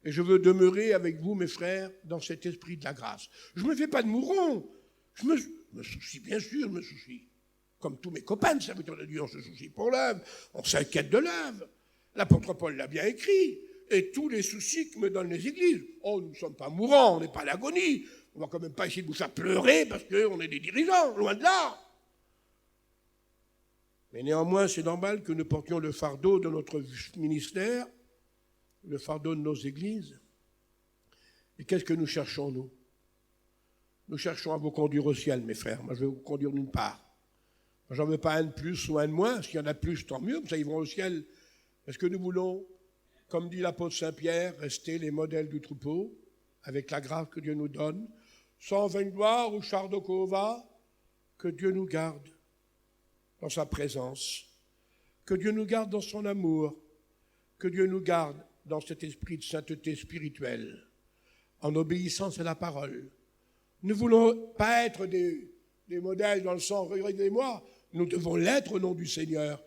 Et je veux demeurer avec vous, mes frères, dans cet esprit de la grâce. Je ne me fais pas de mouron. Je me soucie, bien sûr, je me soucie. Comme tous mes copains de serviteurs de Dieu, on se soucie pour l'œuvre, on s'inquiète de l'œuvre. L'apôtre Paul l'a bien écrit. Et tous les soucis que me donnent les églises. Oh, nous ne sommes pas mourants, on n'est pas à l'agonie. On ne va quand même pas essayer de vous faire pleurer parce qu'on est des dirigeants, loin de là. Mais néanmoins, c'est normal que nous portions le fardeau de notre ministère, le fardeau de nos églises. Et qu'est-ce que nous cherchons, nous? Nous cherchons à vous conduire au ciel, mes frères. Moi, je vais vous conduire nulle part. J'en veux pas un de plus ou un de moins. S'il y en a plus, tant mieux, comme ça ils vont au ciel. Est-ce que nous voulons, comme dit l'apôtre Saint-Pierre, rester les modèles du troupeau, avec la grâce que Dieu nous donne, sans vaine gloire ou char de cova, que Dieu nous garde dans sa présence, que Dieu nous garde dans son amour, que Dieu nous garde dans cet esprit de sainteté spirituelle, en obéissance à la parole. Nous ne voulons pas être des modèles dans le sens, regardez-moi, nous devons l'être au nom du Seigneur,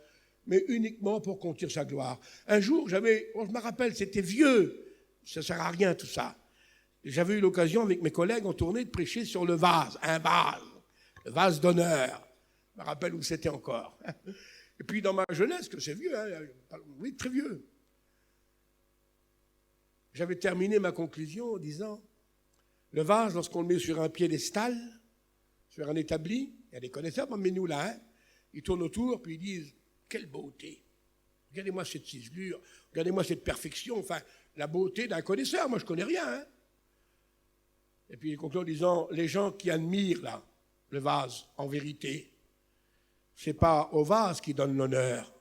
mais uniquement pour conquérir sa gloire. Un jour, je me rappelle, c'était vieux, ça ne sert à rien tout ça. J'avais eu l'occasion avec mes collègues en tournée de prêcher sur le vase, le vase d'honneur. Je me rappelle où c'était encore. Et puis dans ma jeunesse, que c'est vieux, hein, oui, très vieux. J'avais terminé ma conclusion en disant, le vase, lorsqu'on le met sur un piédestal, sur un établi, il y a des connaisseurs parmi nous là, hein, ils tournent autour, puis ils disent, quelle beauté! Regardez-moi cette ciselure, regardez-moi cette perfection, enfin, la beauté d'un connaisseur, moi je ne connais rien. Hein. Et puis il conclut en disant, les gens qui admirent là, le vase, en vérité, ce n'est pas au vase qui donne l'honneur,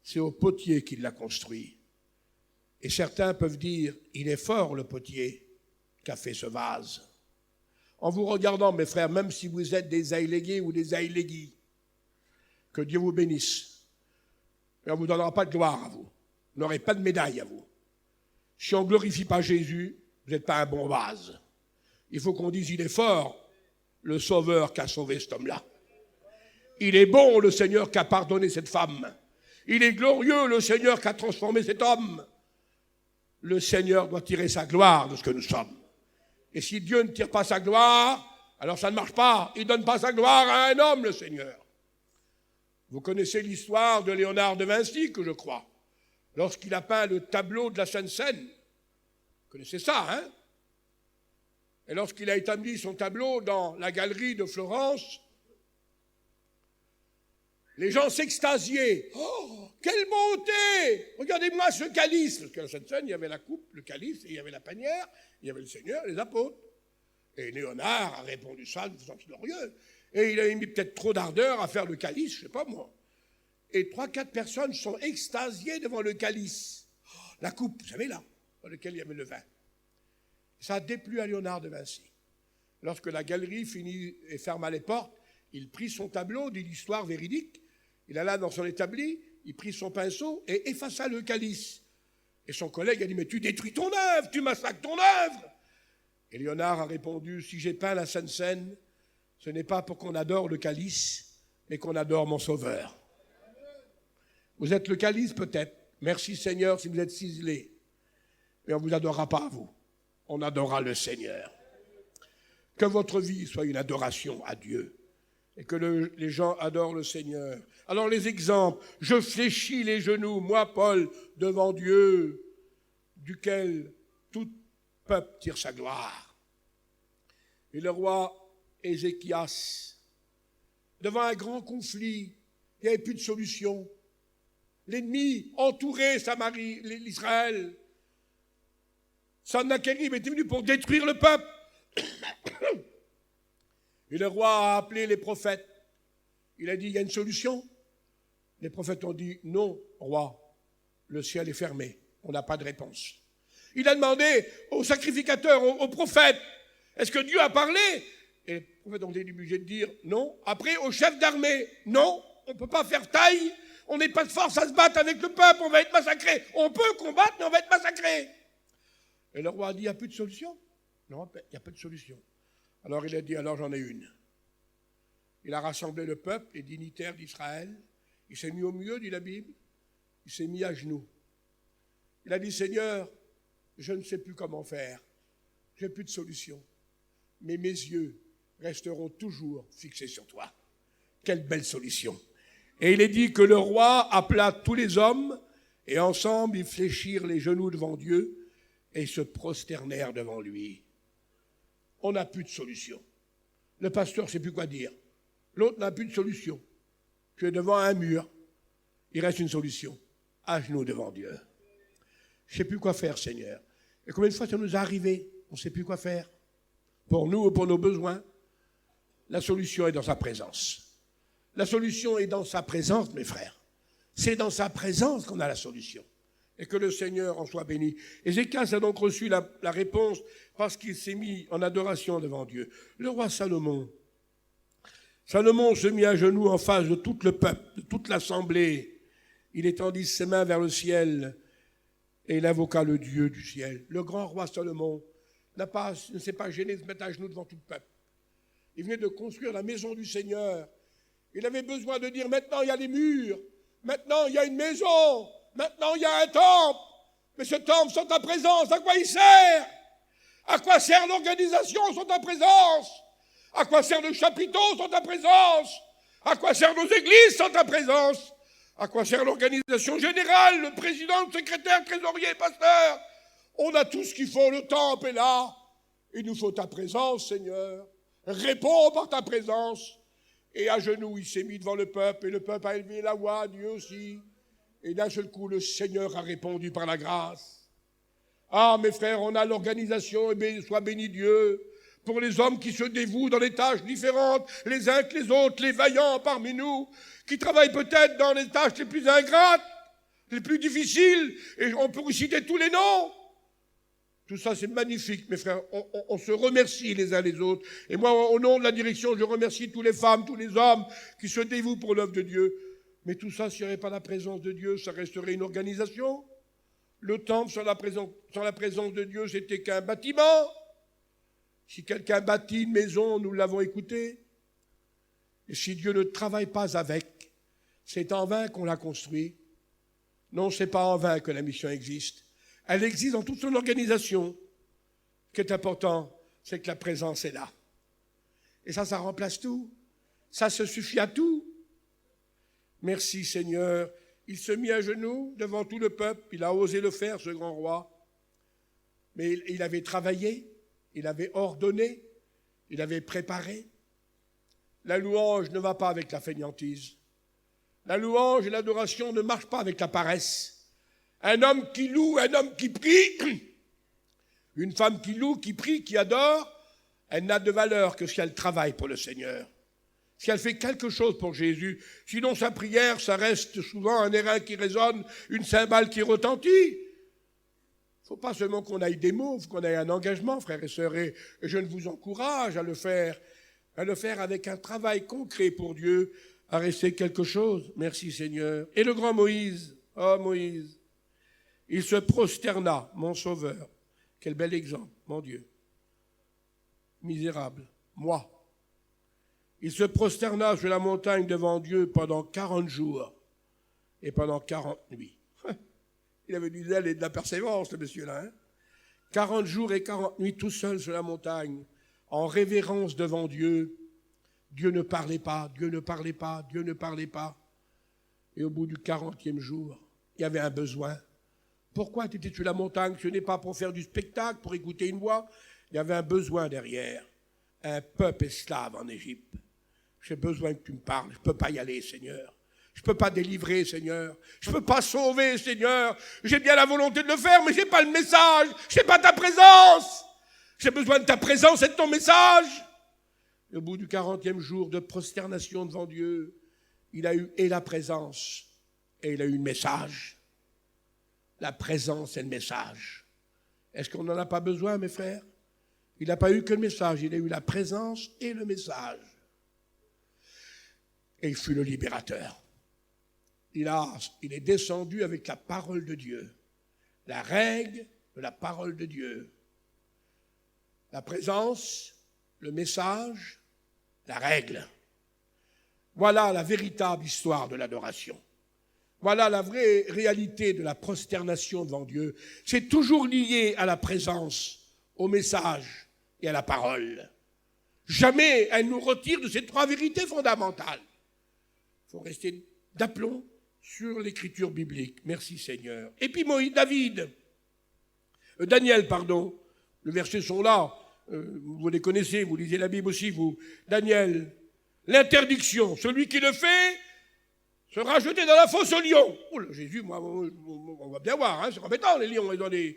c'est au potier qui l'a construit. Et certains peuvent dire, il est fort le potier qu'a fait ce vase. En vous regardant, mes frères, même si vous êtes des aïlégués ou des aïlégis, que Dieu vous bénisse. Mais on ne vous donnera pas de gloire à vous. Vous n'aurez pas de médaille à vous. Si on ne glorifie pas Jésus, vous n'êtes pas un bon vase. Il faut qu'on dise, il est fort, le Sauveur qui a sauvé cet homme-là. Il est bon, le Seigneur qui a pardonné cette femme. Il est glorieux, le Seigneur qui a transformé cet homme. Le Seigneur doit tirer sa gloire de ce que nous sommes. Et si Dieu ne tire pas sa gloire, alors ça ne marche pas. Il ne donne pas sa gloire à un homme, le Seigneur. Vous connaissez l'histoire de Léonard de Vinci, que je crois, lorsqu'il a peint le tableau de la Sainte Seine. Vous connaissez ça, hein? Et lorsqu'il a établi son tableau dans la galerie de Florence, les gens s'extasiaient. Oh, quelle beauté! Regardez-moi ce calice. Parce qu'à la Sainte Seine, il y avait la coupe, le calice, et il y avait la panière, il y avait le Seigneur et les apôtres. Et Léonard a répondu ça de façon glorieuse. Et il a mis peut-être trop d'ardeur à faire le calice, je ne sais pas moi. Et 3-4 personnes sont extasiées devant le calice. Oh, la coupe, vous savez là, dans laquelle il y avait le vin. Ça a déplu à Léonard de Vinci. Lorsque la galerie finit et ferma les portes, il prit son tableau, dit l'histoire véridique, il alla dans son établi, il prit son pinceau et effaça le calice. Et son collègue a dit, mais tu détruis ton œuvre, tu massacres ton œuvre. Et Léonard a répondu, si j'ai peint la Sainte Seine, ce n'est pas pour qu'on adore le calice, mais qu'on adore mon Sauveur. Vous êtes le calice peut-être. Merci Seigneur si vous êtes ciselé. Mais on ne vous adorera pas vous. On adorera le Seigneur. Que votre vie soit une adoration à Dieu. Et que les gens adorent le Seigneur. Alors les exemples. Je fléchis les genoux, moi Paul, devant Dieu, duquel tout peuple tire sa gloire. Et le roi Ézéchias, devant un grand conflit, il n'y avait plus de solution. L'ennemi entourait Samarie, l'Israël. Sennachérib était venu pour détruire le peuple. Et le roi a appelé les prophètes. Il a dit, il y a une solution. Les prophètes ont dit, non, roi, le ciel est fermé. On n'a pas de réponse. Il a demandé aux sacrificateurs, aux prophètes, est-ce que Dieu a parlé? Et les prophètes ont été obligés de dire non. Après, au chef d'armée, non, on ne peut pas faire taille, on n'est pas de force à se battre avec le peuple, on va être massacré. On peut combattre, mais on va être massacré. Et le roi a dit, il n'y a plus de solution. Non, il n'y a pas de solution. Alors il a dit, alors j'en ai une. Il a rassemblé le peuple, les dignitaires d'Israël. Il s'est mis au milieu, dit la Bible. Il s'est mis à genoux. Il a dit, Seigneur, je ne sais plus comment faire. Je n'ai plus de solution. Mais mes yeux resteront toujours fixés sur toi. Quelle belle solution. Et il est dit que le roi appela tous les hommes et ensemble ils fléchirent les genoux devant Dieu et se prosternèrent devant lui. On n'a plus de solution. Le pasteur ne sait plus quoi dire. L'autre n'a plus de solution. Tu es devant un mur. Il reste une solution. À genoux devant Dieu. Je ne sais plus quoi faire, Seigneur. Et combien de fois ça nous est arrivé? On ne sait plus quoi faire. Pour nous ou pour nos besoins. La solution est dans sa présence. La solution est dans sa présence, mes frères. C'est dans sa présence qu'on a la solution. Et que le Seigneur en soit béni. Ézéchias a donc reçu la réponse parce qu'il s'est mis en adoration devant Dieu. Le roi Salomon se mit à genoux en face de tout le peuple, de toute l'assemblée. Il étendit ses mains vers le ciel et il invoqua le Dieu du ciel. Le grand roi Salomon ne s'est pas gêné de se mettre à genoux devant tout le peuple. Il venait de construire la maison du Seigneur. Il avait besoin de dire, maintenant il y a les murs, maintenant il y a une maison, maintenant il y a un temple. Mais ce temple sans ta présence, à quoi il sert? À quoi sert l'organisation sans ta présence? À quoi sert le chapiteau sans ta présence? À quoi servent nos églises sans ta présence? À quoi sert l'organisation générale, le président, le secrétaire, le trésorier, le pasteur? On a tout ce qu'il faut, le temple est là. Il nous faut ta présence, Seigneur. Réponds par ta présence. Et à genoux, il s'est mis devant le peuple, et le peuple a élevé la voix, Dieu aussi. Et d'un seul coup, le Seigneur a répondu par la grâce. Ah, mes frères, on a l'organisation, et soit béni Dieu, pour les hommes qui se dévouent dans des tâches différentes, les uns que les autres, les vaillants parmi nous, qui travaillent peut-être dans les tâches les plus ingrates, les plus difficiles, et on peut vous citer tous les noms. Tout ça, c'est magnifique, mes frères. On se remercie les uns les autres. Et moi, au nom de la direction, je remercie toutes les femmes, tous les hommes qui se dévouent pour l'œuvre de Dieu. Mais tout ça, s'il n'y avait pas la présence de Dieu, ça resterait une organisation. Le temple, sans la présence de Dieu, c'était qu'un bâtiment. Si quelqu'un bâtit une maison, nous l'avons écouté. Et si Dieu ne travaille pas avec, c'est en vain qu'on l'a construit. Non, c'est pas en vain que la mission existe. Elle existe dans toute son organisation. Ce qui est important, c'est que la présence est là. Et ça remplace tout. Ça se suffit à tout. Merci Seigneur. Il se mit à genoux devant tout le peuple. Il a osé le faire, ce grand roi. Mais il avait travaillé, il avait ordonné, il avait préparé. La louange ne va pas avec la fainéantise. La louange et l'adoration ne marchent pas avec la paresse. Un homme qui loue, un homme qui prie, une femme qui loue, qui prie, qui adore, elle n'a de valeur que si elle travaille pour le Seigneur. Si elle fait quelque chose pour Jésus. Sinon, sa prière, ça reste souvent un airain qui résonne, une cymbale qui retentit. Il ne faut pas seulement qu'on aille des mots, il faut qu'on ait un engagement, frères et sœurs. Et je vous encourage à le faire avec un travail concret pour Dieu, à rester quelque chose. Merci Seigneur. Et le grand Moïse, oh Moïse, il se prosterna, mon sauveur. Quel bel exemple, mon Dieu. misérable, moi. Il se prosterna sur la montagne devant Dieu pendant 40 jours et pendant 40 nuits. Il avait du zèle et de la persévérance, ce monsieur-là. 40 jours et 40 nuits tout seul sur la montagne, en révérence devant Dieu. Dieu ne parlait pas, Dieu ne parlait pas, Dieu ne parlait pas. Et au bout du 40e jour, il y avait un besoin. Pourquoi tu étais sur la montagne? Ce n'est pas pour faire du spectacle, pour écouter une voix. Il y avait un besoin derrière. Un peuple esclave en Égypte. J'ai besoin que tu me parles. Je ne peux pas y aller, Seigneur. Je ne peux pas délivrer, Seigneur. Je ne peux pas sauver, Seigneur. J'ai bien la volonté de le faire, mais je n'ai pas le message. Je n'ai pas ta présence. J'ai besoin de ta présence et de ton message. Et au bout du 40e jour de prosternation devant Dieu, il a eu et la présence et il a eu le message. La présence et le message. Est-ce qu'on n'en a pas besoin, mes frères? Il n'a pas eu que le message, il a eu la présence et le message. Et il fut le libérateur. Il est descendu avec la parole de Dieu. La règle de la parole de Dieu. La présence, le message, la règle. Voilà la véritable histoire de l'adoration. Voilà la vraie réalité de la prosternation devant Dieu. C'est toujours lié à la présence, au message et à la parole. Jamais elle nous retire de ces trois vérités fondamentales. Il faut rester d'aplomb sur l'écriture biblique. Merci Seigneur. Et puis Daniel, les versets sont là. Vous les connaissez, vous lisez la Bible aussi, vous. Daniel, l'interdiction, celui qui le fait sera jeté dans la fosse aux lions. Oh là, Jésus, moi, on va bien voir, hein, c'est embêtant, les lions, ils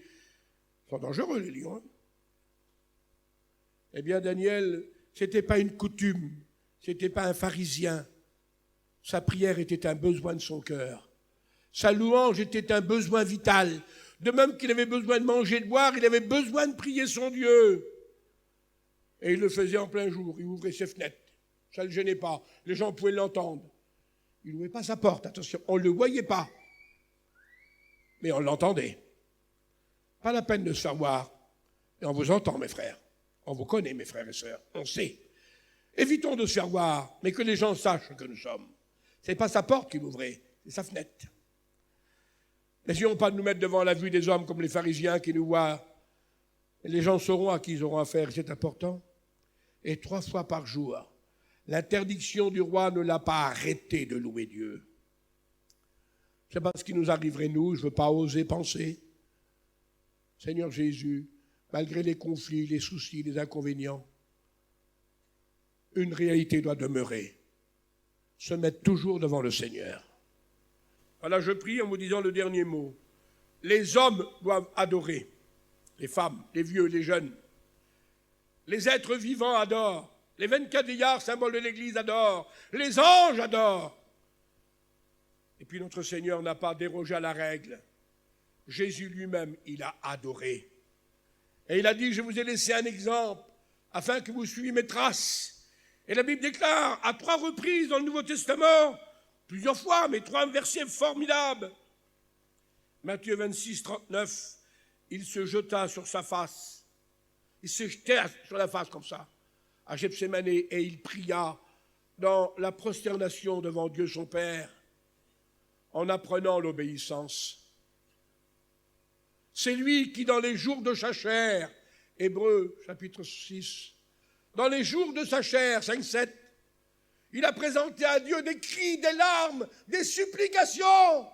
sont dangereux, les lions. Hein. Eh bien, Daniel, ce n'était pas une coutume, ce n'était pas un pharisien. Sa prière était un besoin de son cœur. Sa louange était un besoin vital. De même qu'il avait besoin de manger et de boire, il avait besoin de prier son Dieu. Et il le faisait en plein jour, il ouvrait ses fenêtres. Ça ne le gênait pas, les gens pouvaient l'entendre. Il n'ouvrait pas sa porte, attention, on ne le voyait pas. Mais on l'entendait. Pas la peine de se faire voir. Et on vous entend, mes frères. On vous connaît, mes frères et sœurs. On sait. Évitons de se faire voir, mais que les gens sachent que nous sommes. Ce n'est pas sa porte qu'il ouvrait, c'est sa fenêtre. N'essayons pas de nous mettre devant la vue des hommes comme les pharisiens qui nous voient. Et les gens sauront à qui ils auront affaire, c'est important. Et 3 fois par jour, l'interdiction du roi ne l'a pas arrêté de louer Dieu. Je ne sais pas ce qui nous arriverait, nous, je ne veux pas oser penser. Seigneur Jésus, malgré les conflits, les soucis, les inconvénients, une réalité doit demeurer. Se mettre toujours devant le Seigneur. Voilà, je prie en vous disant le dernier mot. Les hommes doivent adorer. Les femmes, les vieux, les jeunes. Les êtres vivants adorent. Les 24 vieillards, symboles de l'Église, adorent. Les anges adorent. Et puis notre Seigneur n'a pas dérogé à la règle. Jésus lui-même, il a adoré. Et il a dit, je vous ai laissé un exemple, afin que vous suiviez mes traces. Et la Bible déclare, à 3 reprises dans le Nouveau Testament, plusieurs fois, mais 3 versets formidables. Matthieu 26, 39, il se jeta sur sa face. Il se jetait sur la face comme ça, à Gethsémane, et il pria dans la prosternation devant Dieu son Père, en apprenant l'obéissance. C'est lui qui, dans les jours de sa chair, Hébreux, chapitre 6, dans les jours de sa chair, 5-7, il a présenté à Dieu des cris, des larmes, des supplications.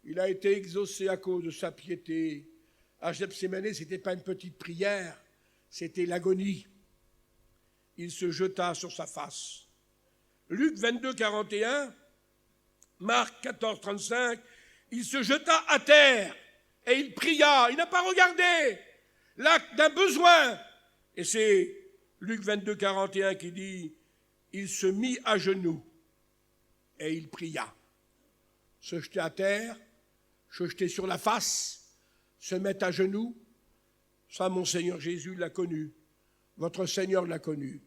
Il a été exaucé à cause de sa piété. À Gethsémane, ce n'était pas une petite prière, c'était l'agonie. Il se jeta sur sa face. Luc 22, 41, Marc 14, 35, il se jeta à terre et il pria. Il n'a pas regardé l'acte d'un besoin. Et c'est Luc 22, 41 qui dit, il se mit à genoux et il pria. Se jeter à terre, se jeter sur la face, se mettre à genoux, ça mon Seigneur Jésus l'a connu. Votre Seigneur l'a connu.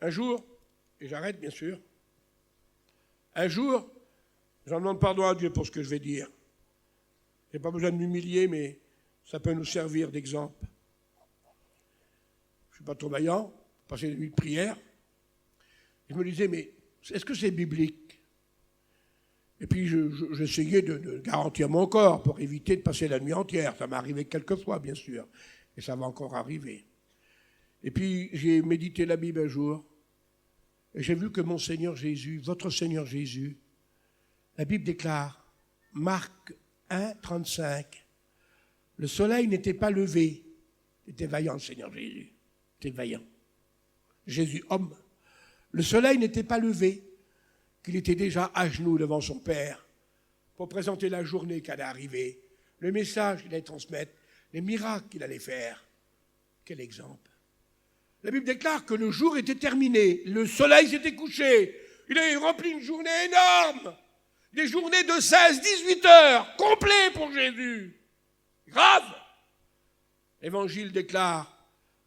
Un jour, et j'arrête bien sûr, un jour, j'en demande pardon à Dieu pour ce que je vais dire. Je n'ai pas besoin de m'humilier, mais ça peut nous servir d'exemple. suis pas trop vaillant, passer une nuit de prière. Et je me disais, mais est-ce que c'est biblique? Et puis j'essayais de garantir mon corps pour éviter de passer la nuit entière. Ça m'est arrivé quelques fois, bien sûr, et ça va encore arriver. Et puis j'ai médité la Bible un jour, et j'ai vu que mon Seigneur Jésus, votre Seigneur Jésus, la Bible déclare, Marc 1, 35, le soleil n'était pas levé. Il était vaillant, le Seigneur Jésus. Il était vaillant. Jésus, homme. Le soleil n'était pas levé, qu'il était déjà à genoux devant son Père pour présenter la journée qui allait arriver, le message qu'il allait transmettre, les miracles qu'il allait faire. Quel exemple! La Bible déclare que le jour était terminé, le soleil s'était couché, il avait rempli une journée énorme, des journées de 16-18 heures, complet pour Jésus. Grave! L'Évangile déclare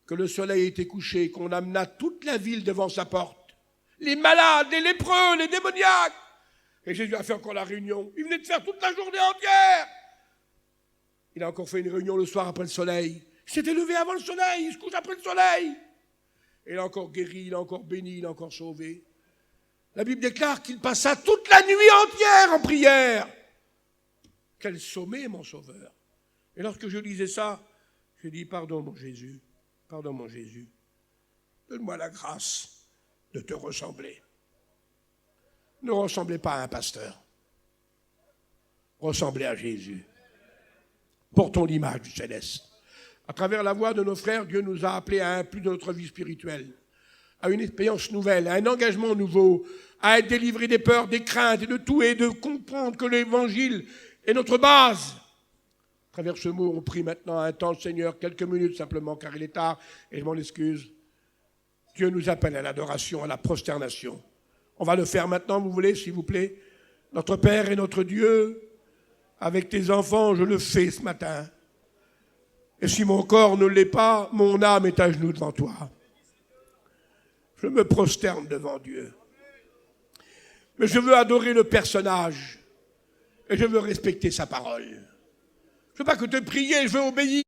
que le soleil était couché, qu'on amena toute la ville devant sa porte. Les malades, les lépreux, les démoniaques. Et Jésus a fait encore la réunion. Il venait de faire toute la journée entière. Il a encore fait une réunion le soir après le soleil. Il s'était levé avant le soleil, il se couche après le soleil. Et il a encore guéri, il a encore béni, il a encore sauvé. La Bible déclare qu'il passa toute la nuit entière en prière. Quel sommet, mon Sauveur. Et lorsque je lisais ça, j'ai dit, pardon mon Jésus, donne-moi la grâce de te ressembler. Ne ressemblez pas à un pasteur. Ressemblez à Jésus. Portons l'image du céleste. À travers la voix de nos frères, Dieu nous a appelés à un plus de notre vie spirituelle, à une expérience nouvelle, à un engagement nouveau, à être délivrés des peurs, des craintes et de tout, et de comprendre que l'Évangile est notre base. À travers ce mot, on prie maintenant un temps, Seigneur, quelques minutes simplement, car il est tard, et je m'en excuse. Dieu nous appelle à l'adoration, à la prosternation. On va le faire maintenant, vous voulez, s'il vous plaît? Notre Père et notre Dieu, avec tes enfants, je le fais ce matin. Et si mon corps ne l'est pas, mon âme est à genoux devant toi. Je me prosterne devant Dieu. Mais je veux adorer le personnage. Et je veux respecter sa parole. Je ne veux pas que te prier, je veux obéir.